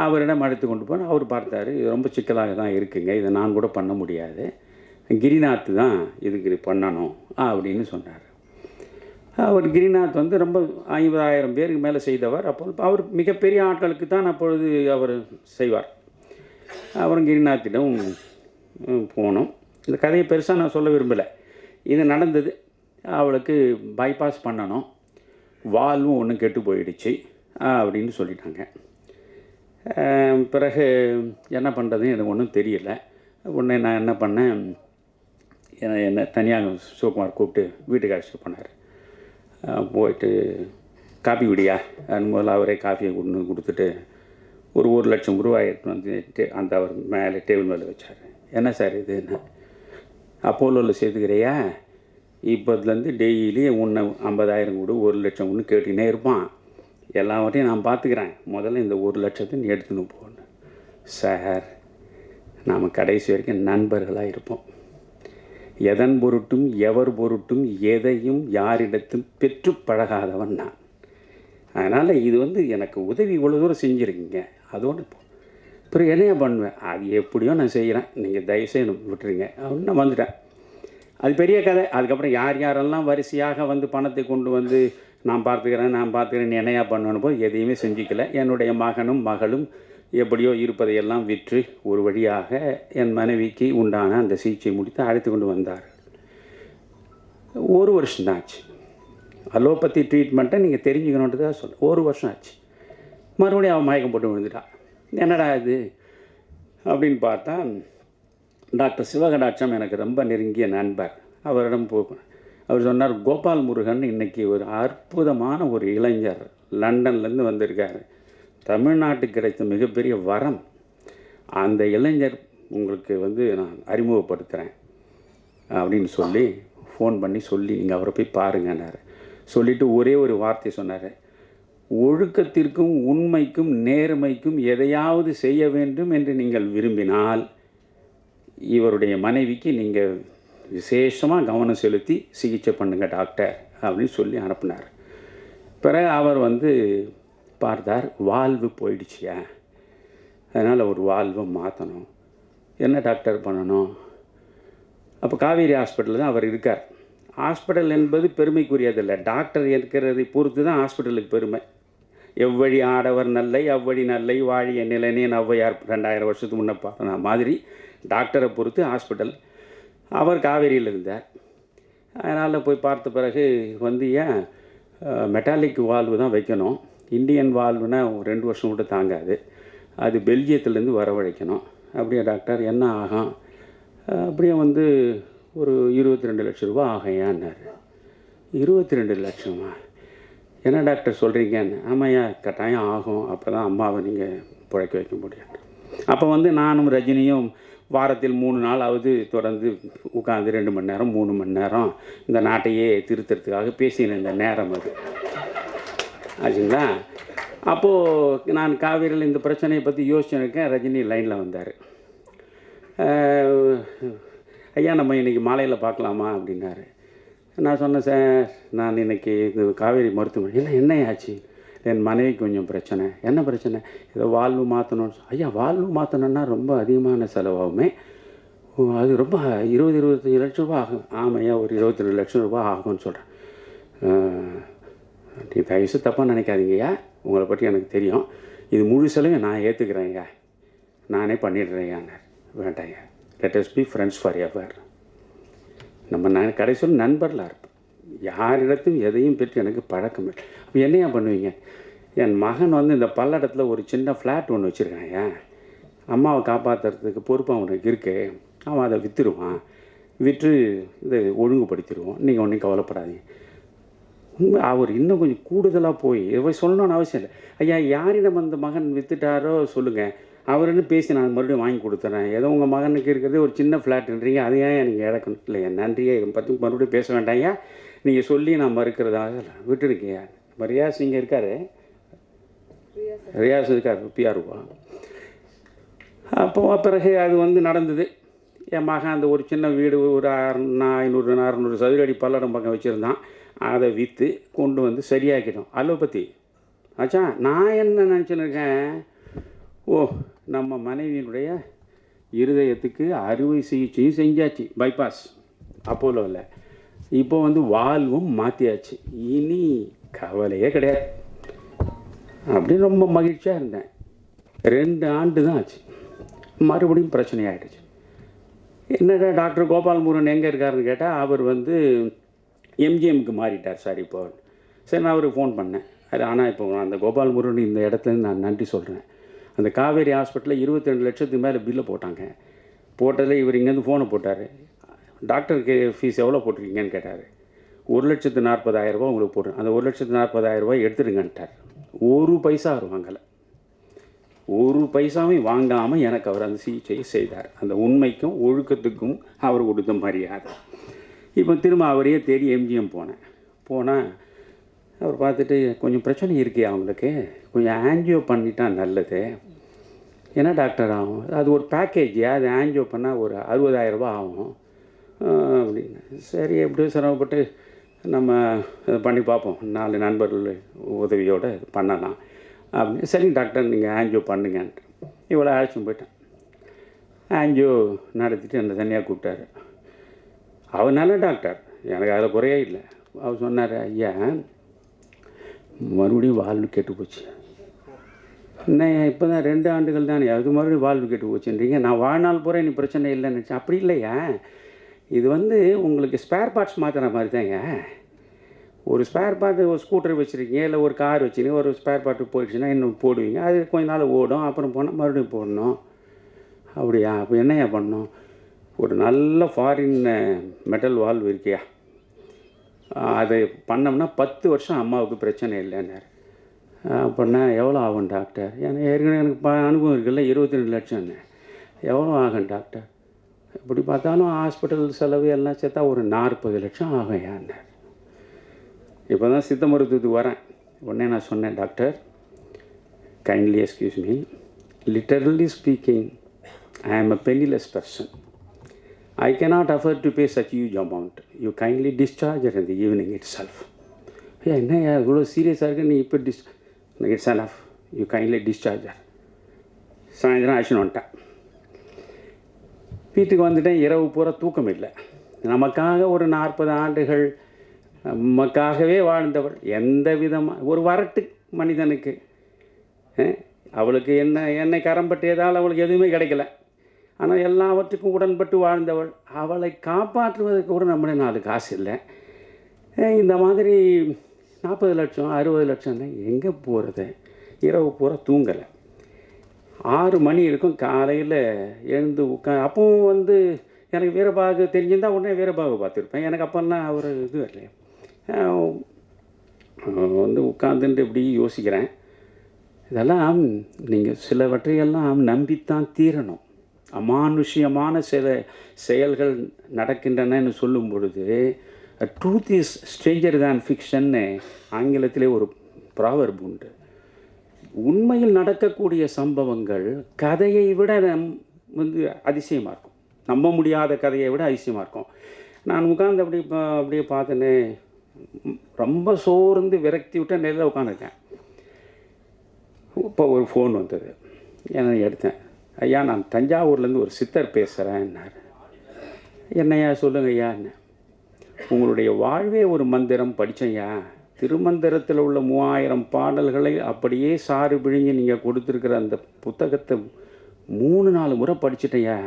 அவரிடம் அழைத்து கொண்டு போனால் அவர் பார்த்தார், இது ரொம்ப சிக்கலாக தான் இருக்குங்க, இதை நான் கூட பண்ண முடியாது, கிரிநாத் தான் இதுக்கு பண்ணணும் அப்படின்னு சொன்னார். அவர் கிரிநாத் ரொம்ப 50,000 பேருக்கு மேலே செய்தவர். அப்போ அவர் மிகப்பெரிய ஆட்களுக்கு தான் அப்பொழுது அவர் செய்வார். அப்புறம் கிரிநாத்திடம் போனோம். இந்த கதையை பெருசாக நான் சொல்ல விரும்பலை. இது நடந்தது. அவளுக்கு பைபாஸ் பண்ணணும், வால்வும் ஒன்றும் கெட்டு போயிடுச்சு அப்படின்னு சொல்லிட்டாங்க. பிறகு என்ன பண்ணுறதுன்னு எனக்கு ஒன்றும் தெரியல. உடனே நான் என்ன பண்ணேன், என்னை தனியாக சிவகுமார் கூப்பிட்டு வீட்டுக்கு அழைச்சிட்டு போனார். போயிட்டு காப்பி குடியா முதல்ல அவரே காஃபியை கொடுத்துட்டு ஒரு 1 லட்சம் ரூபாய் அந்த அவர் மேலே டேபிள் மேலே வச்சார். என்ன சார் இதுன்னு, அப்போலோவில் சேர்த்துக்கிறியா, இப்போதுலேருந்து டெய்லி உன்னை 50,000 கொடு 1 லட்சம் ஒன்று கேட்டுக்கினே இருப்பான், எல்லாவற்றையும் நான் பார்த்துக்கிறேன், முதல்ல இந்த 1 லட்சத்தை நீ எடுத்துன்னு போகணும். சார் நாம் கடைசி வரைக்கும் நண்பர்களாக இருப்போம், எதன் பொருட்டும் எவர் பொருட்டும் எதையும் யாரிடத்தும் பெற்று பழகாதவன் நான். அதனால் இது எனக்கு உதவி இவ்வளோ தூரம் செஞ்சுருக்கீங்க, அதோடு பிறகு என்னையா பண்ணுவேன், அது எப்படியோ நான் செய்கிறேன், நீங்கள் தயவுசெய்து விட்டுருங்க அப்படின்னு நான் வந்துட்டேன். அது பெரிய கதை. அதுக்கப்புறம் யார் யாரெல்லாம் வரிசையாக வந்து பணத்தை கொண்டு வந்து நான் பார்த்துக்கிறேன் என்னையா பண்ணணும் போது எதையுமே செஞ்சுக்கல. என்னுடைய மகனும் மகளும் எப்படியோ இருப்பதையெல்லாம் விற்று ஒரு வழியாக என் மனைவிக்கு உண்டான அந்த சிகிச்சை முடித்து அழைத்து கொண்டு வந்தார். 1 வருஷம்தான் ஆச்சு. அலோபதி ட்ரீட்மெண்ட்டை நீங்கள் தெரிஞ்சுக்கணுன்றதாக சொல்ல 1 வருஷம் ஆச்சு. மறுபடியும் அவன் மயக்கம் போட்டு விழுந்துட்டா. என்னடா இது அப்படின்னு பார்த்தா, டாக்டர் சிவகடாட்சம் எனக்கு ரொம்ப நெருங்கிய நண்பர். அவரிடம் அவர் சொன்னார், கோபால் முருகன் இன்றைக்கி ஒரு அற்புதமான ஒரு இளைஞர் லண்டன்லேருந்து வந்திருக்கார். தமிழ்நாட்டுக்கு கிடைத்த மிகப்பெரிய வரம். அந்த இளைஞர் உங்களுக்கு வந்து நான் அறிமுகப்படுத்துகிறேன் அப்படின்னு சொல்லி ஃபோன் பண்ணி சொல்லி நீங்கள் அவரை போய் பாருங்கன்னார். சொல்லிவிட்டு ஒரே ஒரு வார்த்தை சொன்னார், ஒழுக்கத்திற்கும் உண்மைக்கும் நேர்மைக்கும் எதையாவது செய்ய வேண்டும் என்று நீங்கள் விரும்பினால் இவருடைய மனைவிக்கு நீங்கள் விசேஷமாக கவனம் செலுத்தி சிகிச்சை பண்ணுங்கள் டாக்டர் அப்படின்னு சொல்லி அனுப்புனார். பிறகு அவர் வந்து பார்த்தார், வால்வு போயிடுச்சியா, அதனால் ஒரு வால்வை மாற்றணும். என்ன டாக்டர் பண்ணணும்? அப்போ காவேரி ஹாஸ்பிட்டலில் தான் அவர் இருக்கார். ஹாஸ்பிட்டல் என்பது பெருமைக்குரியதில்லை, டாக்டர் இருக்கிறதை பொறுத்து தான் ஹாஸ்பிட்டலுக்கு பெருமை. எவ்வழி ஆடவர் நல்லை அவ்வழி நல்லை வாழிய நிலைனேன் ஔவையார் 2000 வருஷத்துக்கு முன்னே பார்த்தன மாதிரி டாக்டரை பொறுத்து ஹாஸ்பிட்டல். அவர் காவேரியில் இருந்தார். அதனால் போய் பார்த்த பிறகு வந்து ஏன் மெட்டாலிக் வால்வு தான் வைக்கணும், இந்தியன் வால்வுனா 2 வருஷம் கூட தாங்காது, அது பெல்ஜியத்துலேருந்து வரவழைக்கணும். அப்படியே டாக்டர் என்ன ஆகும்? அப்படியே வந்து ஒரு 22 லட்சம் ரூபா ஆகையான்னார். 22 லட்சமா? என்ன டாக்டர் சொல்கிறீங்கன்னு? ஆமாய்யா, கட்டாயம் ஆகும், அப்போ தான் அம்மாவை நீங்கள் பிழைக்க வைக்க முடியும். அப்போ வந்து நானும் ரஜினியும் வாரத்தில் 3 நாளாவது தொடர்ந்து உட்காந்து 2 மணி நேரம் 3 மணி நேரம் இந்த நாட்டையே திருத்தறதுக்காக பேசின இந்த நேரம் அது ஆச்சுங்களா. அப்போது நான் காவேரியில் இந்த பிரச்சனையை பற்றி யோசிச்சுருக்கேன். ரஜினி லைனில் வந்தார். ஐயா, நம்ம இன்றைக்கி மாலையில் பார்க்கலாமா அப்படின்னாரு. நான் சொன்னேன், சார் நான் இன்றைக்கி இந்த காவேரி மருத்துவமனை என்ன ஆச்சு? என் மனைவிக்கு கொஞ்சம் பிரச்சனை. என்ன பிரச்சனை? ஏதோ வால்வு மாற்றணும்னு. ஐயா, வால்வு மாற்றணுன்னா ரொம்ப அதிகமான செலவாகுமே, அது ரொம்ப 20-25 லட்சம் ரூபா ஆகும். ஆமையா, ஒரு 22 லட்சம் ரூபா ஆகும்னு சொல்கிறேன். நீ தயவுசு தப்பாக நினைக்காதீங்கய்யா, உங்களை பற்றி எனக்கு தெரியும், இது முழு செலவையும் நான் ஏற்றுக்கிறேங்க, நானே பண்ணிடுறேன். வேண்டாங்க, let us be friends for ever. நம்ம கடைசியில் நண்பர்களாக இருப்போம். யாரிடத்தும் எதையும் பெற்று எனக்கு பழக்கம் இல்லை. அப்போ என்னையா பண்ணுவீங்க? என் மகன் வந்து இந்த பல்லடத்தில் ஒரு சின்ன ஃப்ளாட் ஒன்று வச்சுருக்காங்க. அம்மாவை காப்பாற்றுறதுக்கு பொறுப்பு அவனுக்கு இருக்குது. அவன் அதை விற்றுருவான். விற்று இதை ஒழுங்குபடுத்திடுவோம். நீங்கள் ஒன்றும் கவலைப்படாதீங்க. அவர் இன்னும் கொஞ்சம் கூடுதலாக போய் இதை சொல்லணும்னு அவசியம் இல்லை. ஐயா, யாரிடம் அந்த மகன் விற்றுட்டாரோ சொல்லுங்கள், அவருன்னு பேசி நான் மறுபடியும் வாங்கி கொடுத்துறேன். ஏதோ உங்கள் மகனுக்கு இருக்கிறதே ஒரு சின்ன ஃப்ளாட்டுன்றீங்க, அதை ஏன் நீங்கள் இழக்கணும்? இல்லையா, நன்றியே, இதை பற்றி மறுபடியும் பேச வேண்டாங்க, நீங்கள் சொல்லி நான் மறுக்கிறதாக விட்டுருக்கீங்க. ரியாஸ் இங்கே இருக்கார், ரியாஸ் இருக்கார், பிஆர்வா. அப்போது பிறகு அது வந்து நடந்தது. என் மகன் அந்த ஒரு சின்ன வீடு ஒரு 500-600 சதுர அடி பல்லடம் பக்கம் வச்சுருந்தான். அதை விற்று கொண்டு வந்து சரியாக்கிட்டோம். அலோபதி ஆச்சா. நான் என்ன நினச்சின்னு இருக்கேன், நம்ம மனைவியினுடைய இருதயத்துக்கு அறுவை சிகிச்சையும் செஞ்சாச்சு, பைபாஸ் அப்போலோவில். இப்போ வந்து வால்வும் மாற்றியாச்சு, இனி கவலையே கிடையாது அப்படின்னு ரொம்ப மகிழ்ச்சியாக இருந்தேன். 2 ஆண்டு தான் ஆச்சு, மறுபடியும் பிரச்சனையாகிடுச்சு. என்னடா டாக்டர் கோபால் முருகன் எங்கே இருக்காருன்னு கேட்டால், அவர் வந்து எம்ஜிஎம்க்கு மாறிட்டார் சார் இப்போ. சரி, நான் அவருக்கு ஃபோன் பண்ணேன். அது ஆனால் இப்போ அந்த கோபால் முருகன் இந்த இடத்துலேருந்து நான் நன்றி சொல்கிறேன். அந்த காவேரி ஹாஸ்பிட்டலில் 22 லட்சத்துக்கு மேலே பில்லை போட்டாங்க. போட்டதில் இவர் இங்கேருந்து ஃபோனை போட்டார். டாக்டருக்கு ஃபீஸ் எவ்வளோ போட்டிருக்கீங்கன்னு கேட்டார். 1,40,000 ரூபா உங்களுக்கு போடுறேன், அந்த 1,40,000 ரூபாய் எடுத்துடுங்கன்ட்டார். 1 பைசா அவர் வாங்கலை, 1 பைசாவையும் வாங்காமல் எனக்கு அவர் அந்த சிகிச்சையை செய்தார். அந்த உண்மைக்கும் ஒழுக்கத்துக்கும் அவர் கொடுத்த மரியாதை. இப்போ திரும்ப அவரையே தேடி எம்ஜிஎம் போனால் அவர் பார்த்துட்டு, கொஞ்சம் பிரச்சனை இருக்கே அவங்களுக்கு, கொஞ்சம் ஆன்ஜியோ பண்ணிட்டா நல்லது. என்ன டாக்டர் ஆகும்? அது ஒரு பேக்கேஜ், அது ஆன்ஜியோ பண்ணால் ஒரு 60,000 ரூபா ஆகும் அப்படின்னு. சரி, எப்படியும் சிரமப்பட்டு நம்ம இதை பண்ணி பார்ப்போம், 4 நண்பர்கள் உதவியோடு பண்ணலாம் அப்படின்னு. சரி டாக்டர், நீங்கள் ஆன்ஜியோ பண்ணுங்கன்ட்டு இவ்வளோ அழைச்சின்னு போயிட்டேன். ஆன்ஜியோ நடத்திட்டு என்னை தனியாக கூப்பிட்டாரு. அவர் நல்ல டாக்டர், எனக்கு அதில் குறையே இல்லை. அவர் சொன்னார், ஐயா மறுபடியும் வால்வு கெட்டு போச்சு. என்ன இப்போ தான் 2 ஆண்டுகள் தானே, அது மறுபடியும் வால்வு கெட்டு போச்சுன்றீங்க. நான் வாழ்நாள் பூரா நீ பிரச்சனை இல்லைன்னு நினச்சேன். அப்படி இல்லையா, இது வந்து உங்களுக்கு ஸ்பேர் பார்ட்ஸ் மாற்றுற மாதிரி தாங்க. ஒரு ஸ்பேர் பார்ட்டு, ஒரு ஸ்கூட்டர் வச்சுருக்கீங்க, இல்லை ஒரு கார் வச்சுருக்கீங்க, ஒரு ஸ்பேர் பார்ட்டு போயிடுச்சுன்னா இன்னும் போடுவீங்க, அது கொஞ்ச நாள் ஓடும், அப்புறம் போனால் மறுபடியும் போடணும். அப்படியா, அப்போ என்னையா பண்ணணும்? ஒரு நல்ல ஃபாரின் மெட்டல் வால்வு இருக்கியா, அதை பண்ணோம்னா 10 வருஷம் அம்மாவுக்கு பிரச்சனை இல்லைன்னாரு. அப்படின்னா எவ்வளோ ஆகும் டாக்டர்? ஏன்னா ஏற்கனவே எனக்கு அனுபவம் இருக்குல்ல, 22 லட்சம்னு. எவ்வளோ ஆகும் டாக்டர்? எப்படி பார்த்தாலும் ஹாஸ்பிட்டல் செலவு எல்லாம் சேர்த்தா ஒரு 40 லட்சம் ஆகும் ஏன்னார். இப்போ தான் சித்த மருத்துவத்துக்கு வரேன். உடனே நான் சொன்னேன், doctor kindly excuse me, literally speaking I ஆம் அ பெனிலெஸ் person. I cannot afford to pay such huge amount. You kindly discharge her in the evening itself. என்ன இவ்வளோ சீரியஸாக இருக்கு, நீ இப்போ it's enough. You kindly discharge her. சாயந்தரம் ஆக்ஷன் வந்துட்டேன். வீட்டுக்கு வந்துட்டேன். இரவு பூரா தூக்கம் இல்லை. நமக்காக ஒரு 40 ஆண்டுகள் நமக்காகவே வாழ்ந்தவள், எந்த விதமாக ஒரு வரட்டு மனிதனுக்கு, அவளுக்கு என்னை கரம்பட்டியதால் அவளுக்கு எதுவுமே கிடைக்கல. ஆனால் எல்லாவற்றுக்கும் உடன்பட்டு வாழ்ந்தவள், அவளை காப்பாற்றுவதற்கு கூட நம்மளே 4 காசு இல்லை. இந்த மாதிரி 40 லட்சம் 60 லட்சம் எங்கே போகிறது? இரவு பூரா தூங்கலை. 6 மணி இருக்கும், காலையில் எழுந்து அப்பவும் வந்து எனக்கு வீரபாகு தெரிஞ்சிருந்தால் உடனே வீரபாகு பார்த்துருப்பேன். எனக்கு அப்போல்லாம் அவர் இது இல்லையா, வந்து உட்காந்துட்டு இப்படி யோசிக்கிறேன். இதெல்லாம் நீங்கள் சிலவற்றையெல்லாம் நம்பித்தான் தீரணும். அமானுஷ்யமான சில செயல்கள் நடக்கின்றனன்னு சொல்லும் பொழுது, ட்ரூத் இஸ் ஸ்ட்ரேஞ்சர் தேன் ஃபிக்ஷன்னு ஆங்கிலத்திலே ஒரு ப்ராவர்ப் உண்டு. உண்மையில் நடக்கக்கூடிய சம்பவங்கள் கதையை விட வந்து அதிசயமாக இருக்கும். நம்ப முடியாத கதையை விட அதிசயமாக இருக்கும். நான் உட்காந்து அப்படியே பார்த்தேன்னே, ரொம்ப சோர்ந்து விரக்தி விட்ட நிலையில் உட்காந்துருக்கேன். இப்போ ஒரு ஃபோன் வந்தது. என்ன எடுத்தேன். ஐயா நான் தஞ்சாவூர்லேருந்து ஒரு சித்தர் பேசுகிறேன்னார். என்னையா சொல்லுங்க ஐயா. என்ன, உங்களுடைய வாழ்வே ஒரு மந்திரம் படித்தேன்யா. திருமந்திரத்தில் உள்ள 3000 பாடல்களை அப்படியே சாறு பிழிஞ்சு நீங்கள் கொடுத்துருக்குற அந்த புத்தகத்தை 3-4 முறை படிச்சிட்டேயா.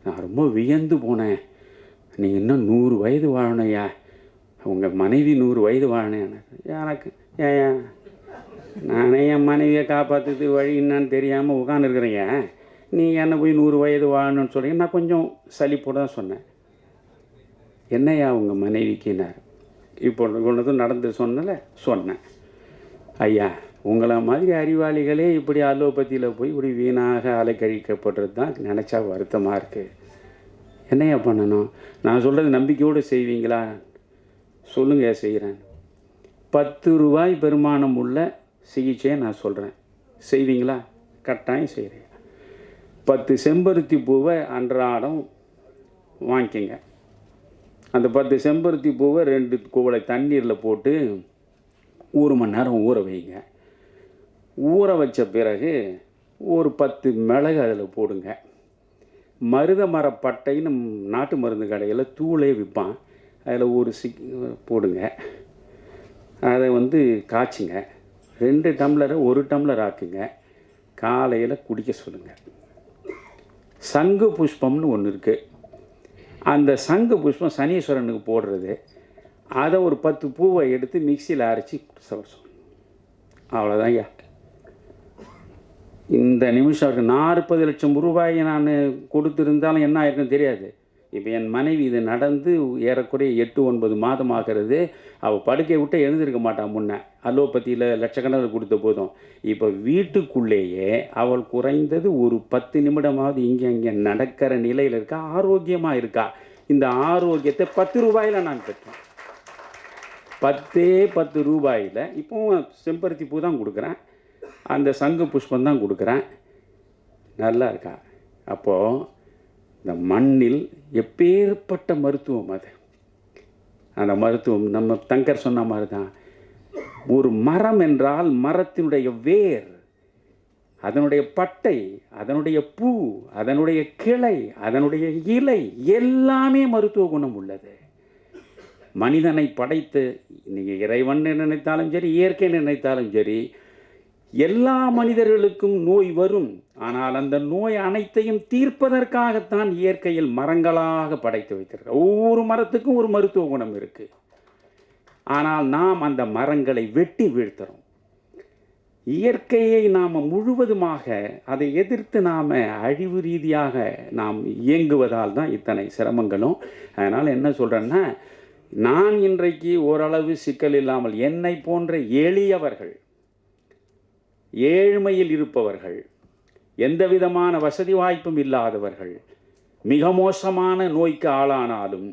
நான் ரொம்ப வியந்து போனேன். நீங்கள் இன்னும் 100 வயது வாழணையா, உங்கள் மனைவி 100 வயது வாழனேன். எனக்கு ஏன் நானே என் மனைவியை காப்பாற்றுறது வழி என்னான்னு தெரியாமல் உட்காந்துருக்குறேங்க. நீ என்னை போய் 100 வயது வாழணும்னு சொல்கிறீங்க. நான் கொஞ்சம் சலிப்போடு தான் சொன்னேன். என்னையா உங்கள் மனைவிக்குனார். இப்போ ஒன்று நடந்து சொன்னேன். ஐயா உங்களை மாதிரி அறிவாளிகளே இப்படி அலோபதியில் போய் இப்படி வீணாக அலைக்கழிக்கப்படுறது தான் நினச்சா வருத்தமாக இருக்குது. என்னையா பண்ணணும்? நான் சொல்கிறது நம்பிக்கையோடு செய்வீங்களா? சொல்லுங்க செய்கிறேன். 10 ரூபாய் பெருமானம் உள்ள சிகிச்சையை நான் சொல்கிறேன், செய்வீங்களா? கட்டாயம் செய்கிறேன். 10 செம்பருத்தி பூவை அன்றாடம் வாங்கிக்கங்க. அந்த 10 செம்பருத்தி பூவை 2 குவளை தண்ணீரில் போட்டு 1 மணி நேரம் ஊற வைங்க. ஊற வச்ச பிறகு ஒரு 10 மிளகு அதில் போடுங்க. மருத மரப்பட்டைன்னு நாட்டு மருந்து கடையில் தூளே விற்பான், அதில் ஒரு போடுங்க. அதை வந்து காய்ச்சுங்க. 2 டம்ளரை 1 டம்ளர் ஆக்குங்க. காலையில் குடிக்க சொல்லுங்கள். சங்கு புஷ்பம்னு ஒன்று இருக்குது. அந்த சங்கு புஷ்பம் சனீஸ்வரனுக்கு போடுறது. அதை ஒரு 10 பூவை எடுத்து மிக்சியில் அரைச்சி சொல்லணும். அவ்வளோதான் ஐயா. இந்த நிமிஷம் 40 லட்சம் ரூபாயை நான் கொடுத்துருந்தாலும் என்ன ஆயிருக்குன்னு தெரியாது. இப்போ என் மனைவி இது நடந்து ஏறக்குறைய 8-9 மாதம் ஆகிறது. அவள் படுக்கையை விட்டு எழுந்திருக்க மாட்டான். முன்னே அலோபதியில் லட்சக்கணக்கில் கொடுத்த போதும் இப்போ வீட்டுக்குள்ளேயே அவள் குறைந்தது ஒரு 10 நிமிடமாவது இங்கே அங்கே நடக்கிற நிலையில் இருக்கா, ஆரோக்கியமாக இருக்கா. இந்த ஆரோக்கியத்தை 10 ரூபாயில் நான் பெற்றேன். 10 ரூபாயில் இப்போவும் செம்பருத்தி பூ தான் கொடுக்குறேன், அந்த சங்கு புஷ்பம் தான் கொடுக்குறேன். நல்லா இருக்கா? அப்போது இந்த மண்ணில் எப்பேற்பட்ட மருத்துவம் அது. அந்த மருத்துவம் நம்ம தங்கர் சொன்ன மாதிரி தான். ஒரு மரம் என்றால் மரத்தினுடைய வேர், அதனுடைய பட்டை, அதனுடைய பூ, அதனுடைய கிளை, அதனுடைய இலை எல்லாமே மருத்துவ குணம் உள்ளது. மனிதனை படைத்து நீங்கள் இறைவன் நினைத்தாலும் சரி, இயற்கை நினைத்தாலும் சரி, எல்லா மனிதர்களுக்கும் நோய் வரும். ஆனால் அந்த நோய் அனைத்தையும் தீர்ப்பதற்காகத்தான் இயற்கையில் மரங்களாக படைத்து வைத்திருக்க. ஒவ்வொரு மரத்துக்கும் ஒரு மருத்துவ குணம் இருக்குது. ஆனால் நாம் அந்த மரங்களை வெட்டி வீழ்த்துறோம். இயற்கையை நாம் முழுவதுமாக அதை எதிர்த்து நாம் அழிவு ரீதியாக நாம் இயங்குவதால் தான் இத்தனை சிரமங்களும். அதனால் என்ன சொல்கிறேன்னா, நான் இன்றைக்கு ஓரளவு சிக்கல் இல்லாமல் என்னை போன்ற எளியவர்கள், ஏழ்மையில் இருப்பவர்கள், எந்த விதமான வசதி வாய்ப்பும் இல்லாதவர்கள், மிக மோசமான நோய்க்கு ஆளானாலும்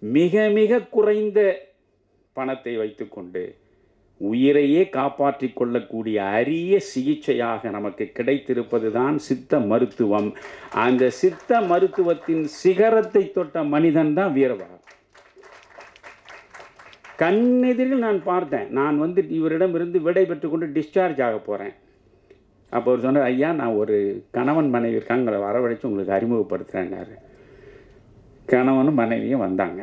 மிக மிக குறைந்த பணத்தை வைத்துக்கொண்டு உயிரையே காப்பாற்றி கொள்ளக்கூடிய அரிய சிகிச்சையாக நமக்கு கிடைத்திருப்பது தான் சித்த மருத்துவம். அந்த சித்த மருத்துவத்தின் சிகரத்தை தொட்ட மனிதன் தான் வீரபாகு. கண்ணெதிரில் நான் பார்த்தேன். நான் வந்து இவரிடமிருந்து விடை பெற்றுக்கொண்டு டிஸ்சார்ஜ் ஆக போகிறேன். அப்போ அவர் சொன்னார், ஐயா நான் ஒரு கணவன் மனைவி இருக்காங்க, உங்களை வரவழைச்சு உங்களுக்கு அறிமுகப்படுத்துகிறேன்னாரு. கணவனும் மனைவியும் வந்தாங்க.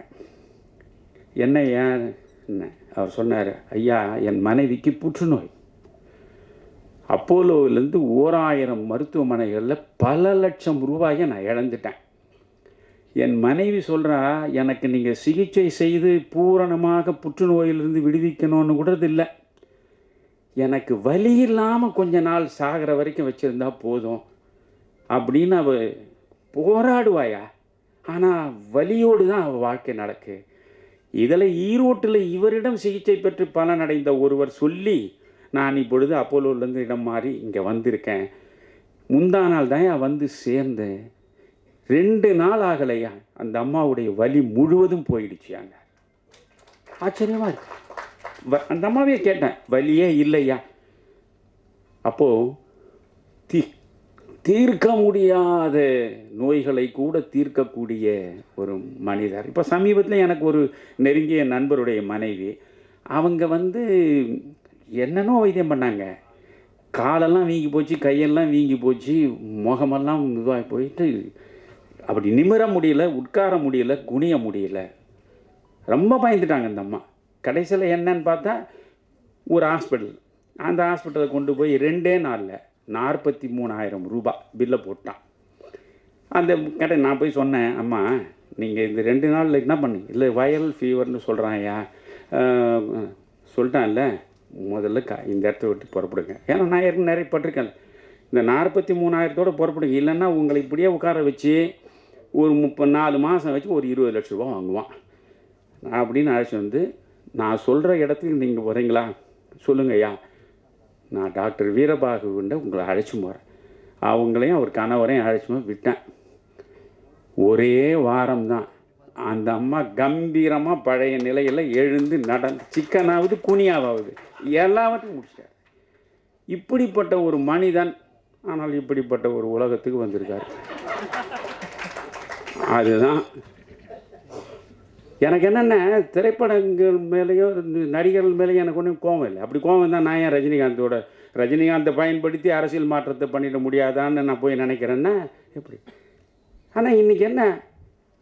என்ன ஏன் அவர் சொன்னார், ஐயா என் மனைவிக்கு புற்றுநோய். அப்போலோவிலேருந்து 1000 மருத்துவமனைகளில் பல லட்சம் ரூபாயை நான் இழந்துட்டேன். என் மனைவி சொல்கிறா, எனக்கு நீங்கள் சிகிச்சை செய்து பூரணமாக புற்றுநோயிலிருந்து விடுவிக்கணும்னு கூட இல்லை, எனக்கு வலி இல்லாமல் கொஞ்ச நாள் சாகிற வரைக்கும் வச்சுருந்தா போதும் அப்படின்னு அவள் போராடுவாயா. ஆனால் வலியோடு தான் அவள் வாழ்க்கை நடக்கு. இதில் ஈரோட்டில் இவரிடம் சிகிச்சை பெற்று பலனடைந்த ஒருவர் சொல்லி நான் இப்பொழுது அப்போலோவிலேருந்து இடம் மாறி இங்கே வந்திருக்கேன். முந்தா நாள் தான் வந்து சேர்ந்தேன். 2 நாள் ஆகலையா அந்த அம்மாவுடைய வலி முழுவதும் போயிடுச்சியாங்க. ஆச்சரியமாக இருக்கு. அந்த அம்மாவே கேட்டேன், வலியே இல்லையா? அப்போது தீர்க்க முடியாத நோய்களை கூட தீர்க்கக்கூடிய ஒரு மனிதர். இப்போ சமீபத்தில் எனக்கு ஒரு நெருங்கிய நண்பருடைய மனைவி, அவங்க வந்து என்னென்னோ வைத்தியம் பண்ணாங்க. காலெல்லாம் வீங்கி போச்சு, கையெல்லாம் வீங்கி போச்சு, முகமெல்லாம் இதுவாகி போயிட்டு அப்படி நிமிர முடியல, உட்கார முடியல, குனிய முடியல. ரொம்ப பயந்துட்டாங்க அந்த அம்மா. கடைசியில் என்னன்னு பார்த்தா ஒரு ஹாஸ்பிட்டல், அந்த ஹாஸ்பிட்டலை கொண்டு போய் 2 நாளில் 43,000 ரூபாய் பில்லை போட்டான். அந்த கடை நான் போய் சொன்னேன், அம்மா நீங்கள் இந்த 2 நாளில் என்ன பண்ணி இல்லை வைரல் ஃபீவர்னு சொல்கிறாயா சொல்லிட்டான்ல, முதல்ல இந்த இடத்த விட்டு புறப்படுங்க. ஏன்னா நான் ஏற்கனவே நிறைய பட்டிருக்கேன். இந்த 43,000 புறப்படுங்க, இல்லைன்னா உங்களை இப்படியே உட்கார வச்சு ஒரு 34 மாதம் வச்சு ஒரு 20 லட்ச ரூபா வாங்குவான் அப்படின்னு அழைச்சி வந்து, நான் சொல்கிற இடத்துக்கு நீங்கள் வரீங்களா சொல்லுங்கய்யா, நான் டாக்டர் வீரபாகுண்ட உங்களை அழைச்சி போகிறேன். அவங்களையும் அவர் கணவரையும் அழைச்சி போய் விட்டேன். ஒரே வாரம்தான் அந்த அம்மா கம்பீரமாக பழைய நிலையில் எழுந்து நடந்து சிக்கனாவது குனியாவது எல்லாவற்றையும் முடிச்சிட்டார். இப்படிப்பட்ட ஒரு மனிதன், ஆனால் இப்படிப்பட்ட ஒரு உலகத்துக்கு வந்திருக்கார். அதுதான் எனக்கு என்னென்ன, திரைப்படங்கள் மேலேயோ நடிகர்கள் மேலேயோ எனக்கு ஒன்றும் கோவம் இல்லை. அப்படி கோவம் தான் நான் ஏன் ரஜினிகாந்தை பயன்படுத்தி அரசியல் மாற்றத்தை பண்ணிட முடியாதான்னு நான் போய் நினைக்கிறேன்னா எப்படி? ஆனால் இன்றைக்கி என்ன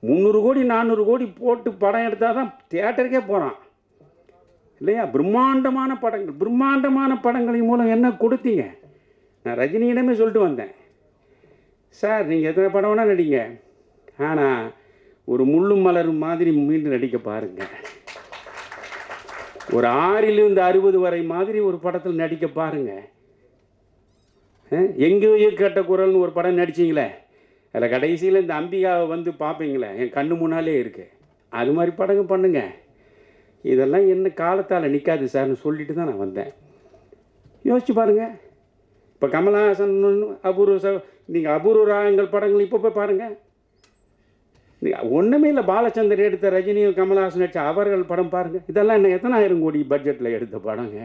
300 கோடி 400 கோடி போட்டு படம் எடுத்தால் தான் தியேட்டருக்கே போகிறான் இல்லையா? பிரம்மாண்டமான படங்களின் மூலம் என்ன கொடுத்தீங்க? நான் ரஜினியிடமே சொல்லிட்டு வந்தேன், சார் நீங்கள் எத்தனை படம் வேணால் நடிங்க, ஆனால் ஒரு முள்ளும் மலரும் மாதிரி மீண்டும் நடிக்க பாருங்கள். ஒரு 6லிருந்து 60 வரை மாதிரி ஒரு படத்தில் நடிக்க பாருங்கள். எங்கேயோ கேட்ட குரல்னு ஒரு படம் நடிச்சிங்களே, அதில் கடைசியில் இந்த அம்பிகாவை வந்து பார்ப்பீங்களே, என் கண்ணு முன்னாலே இருக்குது. அது மாதிரி படங்க பண்ணுங்க. இதெல்லாம் என்ன காலத்தால் நிற்காது சார்னு சொல்லிட்டு தான் நான் வந்தேன். யோசிச்சு பாருங்கள். இப்போ கமலஹாசன் நீங்கள் அபூர்வ ராகங்கள் படங்கள் இப்போ போய் பாருங்கள். ஒன்றுமே இல்லை, பாலச்சந்தர் எடுத்த ரஜினியும் கமலஹாசன் நடித்த அவர்கள் படம் பாருங்கள். இதெல்லாம் என்ன எத்தனை 1000 கோடி பட்ஜெட்டில் எடுத்த படங்க.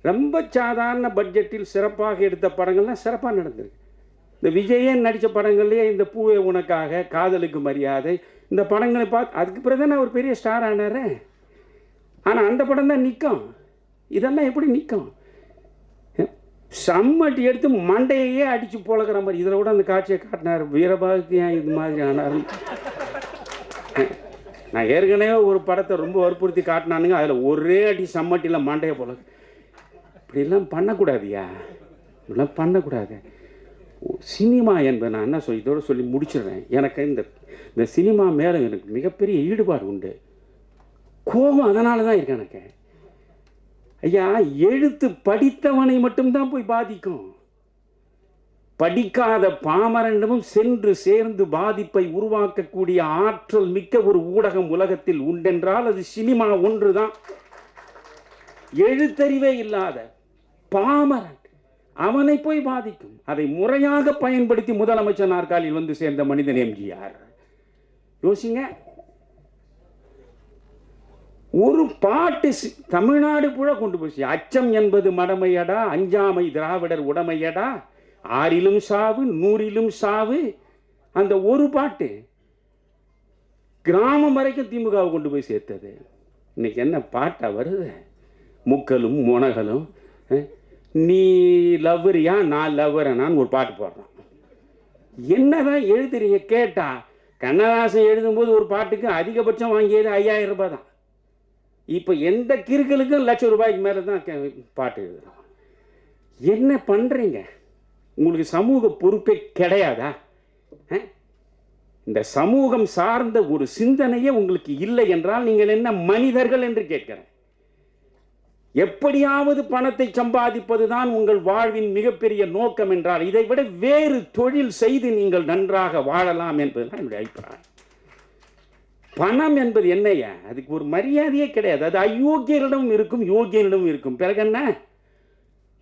ரொம்ப சாதாரண பட்ஜெட்டில் சிறப்பாக எடுத்த படங்கள்லாம் சிறப்பாக நடந்திருக்கு. இந்த விஜயே நடித்த படங்கள்லேயே இந்த பூவே உனக்காக, காதலுக்கு மரியாதை, இந்த படங்களை பார்த்து அதுக்கு பிறகு தானே ஒரு பெரிய ஸ்டார் ஆனார். ஆனால் அந்த படம் தான் நிற்கும். இதெல்லாம் எப்படி நிற்கும்? சம்மட்டி எடுத்து மண்டையே அடித்து பொழக்கிற மாதிரி. இதில் கூட அந்த காட்சியை காட்டினார். வீரபாகுக்கு ஏன் இது மாதிரி ஆனார்? நான் ஏற்கனவே ஒரு படத்தை ரொம்ப வற்புறுத்தி காட்டினானுங்க, அதில் ஒரே அடி சம்மட்டியில் மாண்டைய போல. இப்படிலாம் பண்ணக்கூடாதுயா, இப்படிலாம் பண்ணக்கூடாது. சினிமா என்பது நான் என்ன இதோடு சொல்லி முடிச்சிடுறேன். எனக்கு இந்த சினிமா மேலே எனக்கு மிகப்பெரிய ஈடுபாடு உண்டு, கோபம் அதனால தான் இருக்கு எனக்கு. ஐயா, எழுத்து படித்தவனை மட்டும்தான் போய் பாதிக்கும். படிக்காத பாமரனிடமும் சென்று சேர்ந்து பாதிப்பை உருவாக்கக்கூடிய ஆற்றல் மிக்க ஒரு ஊடகம் உலகத்தில் உண்டென்றால் அது சினிமா ஒன்றுதான். எழுத்தறிவே இல்லாத பாமரன் அவனை போய் பாதிக்கும். அதை முறையாக பயன்படுத்தி முதலமைச்சர் நாற்காலில் வந்து சேர்ந்த மனிதன் எம்ஜிஆர். யோசிங்க, ஒரு பாட்டு தமிழ்நாடு புழ கொண்டு போச்சு. அச்சம் என்பது மடமையடா, அஞ்சாமை திராவிடர் உடமையடா, ஆறிலும் சாவு நூறிலும் சாவு. அந்த ஒரு பாட்டு கிராமம் வரைக்கும் திமுகவை கொண்டு போய் சேர்த்தது. இன்னைக்கு என்ன பாட்டா வருது? முக்கலும் முனகலும், நீ லவ்வரியா நான் லவ்வரனான்னு ஒரு பாட்டு போடுறான். என்னதான் எழுதுறீங்க கேட்டா, கண்ணதாசன் எழுதும்போது ஒரு பாட்டுக்கு அதிகபட்சம் வாங்கியது 5000 ரூபாய் தான். இப்போ எந்த கிறுக்களுக்கும் ₹1,00,000 மேலே தான் பாட்டு எழுதுறோம். என்ன பண்ணுறீங்க? உங்களுக்கு சமூக பொறுப்பே கிடையாதா? இந்த சமூகம் சார்ந்த ஒரு சிந்தனையே உங்களுக்கு இல்லை என்றால் நீங்கள் என்ன மனிதர்கள் என்று கேட்கிறேன். எப்படியாவது பணத்தை சம்பாதிப்பது தான் உங்கள் வாழ்வின் மிகப்பெரிய நோக்கம் என்றால் இதை விட வேறு தொழில் செய்து நீங்கள் நன்றாக வாழலாம் என்பதுதான் என்னுடைய அபிப்பிராயம். பணம் என்பது என்னையா? அதுக்கு ஒரு மரியாதையே கிடையாது. அது அயோக்கியரிடம் இருக்கும், யோகியரிடம் இருக்கும். பிறகு என்ன?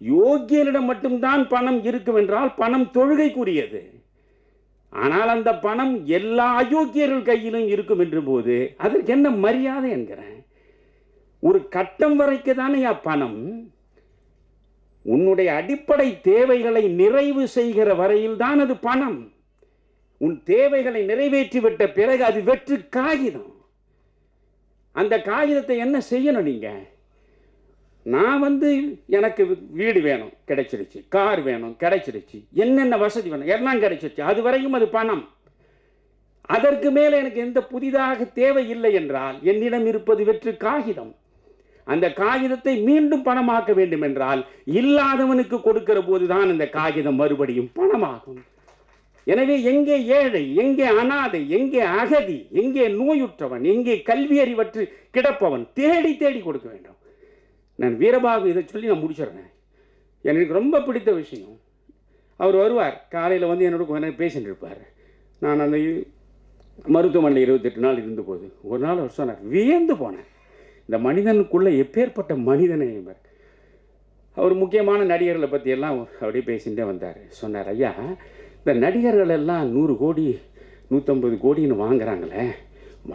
யோகியரிடம் மட்டும்தான் பணம் இருக்கும் என்றால் பணம் தொழுகைக்குரியது. ஆனால் அந்த பணம் எல்லா அயோக்கியர்கள் கையிலும் இருக்கும் என்ற போது அதற்கு என்ன மரியாதை என்கிறேன்? ஒரு கட்டம் வரைக்கும் தானே பணம். உன்னுடைய அடிப்படை தேவைகளை நிறைவு செய்கிற வரையில் தான் அது பணம். உன் தேவைகளை நிறைவேற்றிவிட்ட பிறகு அது வெற்று காகிதம். அந்த காகிதத்தை என்ன செய்யணும் நீங்க? நான் எனக்கு வீடு வேணும், கிடைச்சிருச்சு. கார் வேணும், கிடைச்சிருச்சு. என்னென்ன வசதி வேணும், எல்லாம் கிடைச்சிருச்சு. அது வரைக்கும் அது பணம். அதற்கு மேலே எனக்கு எந்த புதிதாக தேவை இல்லை என்றால் என்னிடம் இருப்பது வெற்று காகிதம். அந்த காகிதத்தை மீண்டும் பணமாக்க வேண்டும் என்றால் இல்லாதவனுக்கு கொடுக்கிற போதுதான் அந்த காகிதம் மறுபடியும் பணமாகும். எனவே எங்கே ஏழை, எங்கே அனாதை, எங்கே அகதி, எங்கே நோயுற்றவன், எங்கே கல்வி அறிவற்று கிடப்பவன் தேடி தேடி கொடுக்க வேண்டும். நான் வீரபாகு இதை சொல்லி நான் முடிச்சிடுறேன். எனக்கு ரொம்ப பிடித்த விஷயம், அவர் வருவார் காலையில் என்னோட கொஞ்ச நேரம் பேசிட்டு இருப்பார். நான் அந்த மருத்துவமனையில் 28 நாள் இருந்தபோது ஒரு நாள் அவர் சொன்னார், வியந்து போனேன், இந்த மனிதனுக்குள்ளே எப்பேற்பட்ட மனிதனை. அவர் முக்கியமான நடிகர்களை பற்றியெல்லாம் அப்படியே பேசிகிட்டே வந்தார். சொன்னார், ஐயா, இந்த நடிகர்கள் எல்லாம் 100 கோடி 150 கோடின்னு வாங்குறாங்களே,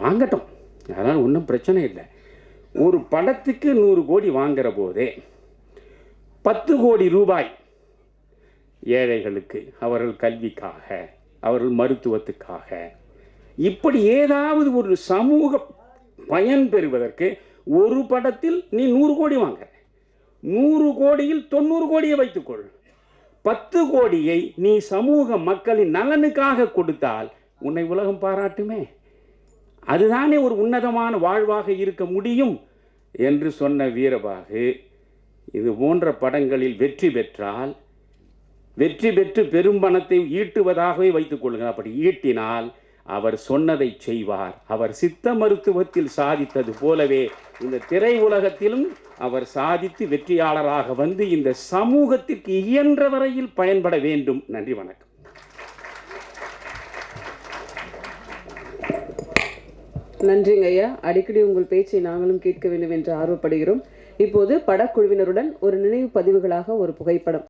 வாங்கட்டும், அதனால் ஒன்றும் பிரச்சனை இல்லை. ஒரு படத்துக்கு 100 கோடி வாங்குற போதே 10 கோடி ரூபாய் ஏழைகளுக்கு, அவர்கள் கல்விக்காக, அவர்கள் மருத்துவத்துக்காக, இப்படி ஏதாவது ஒரு சமூக பயன் பெறுவதற்கு ஒரு படத்தில் நீ 100 கோடி வாங்க. 100 கோடியில் 90 கோடியை வைத்துக்கொள். 10 கோடியை நீ சமூக மக்களின் நலனுக்காக கொடுத்தால் உன்னை உலகம் பாராட்டுமே. அதுதானே ஒரு உன்னதமான வாழ்வாக இருக்க முடியும் என்று சொன்ன வீரபாகு இது போன்ற படங்களில் வெற்றி பெற்றால், வெற்றி பெற்று பெரும் பணத்தை ஈட்டுவதாகவே வைத்துக் கொள்ளுங்கள். அப்படி ஈட்டினால் அவர் சொன்னதை செய்வார். அவர் சித்த மருத்துவத்தில் சாதித்தது போலவே இந்த திரை உலகத்திலும் அவர் சாதித்து வெற்றியாளராக வந்து இந்த சமூகத்திற்கு இயன்ற வரையில் பயன்பட வேண்டும். நன்றி, வணக்கம். நன்றிங்க ஐயா. அடிக்கடி உங்கள் பேச்சை நாங்களும் கேட்க வேண்டும் என்று ஆர்வப்படுகிறோம். இப்போது படக்குழுவினருடன் ஒரு நினைவு பதிவுகளாக ஒரு புகைப்படம்.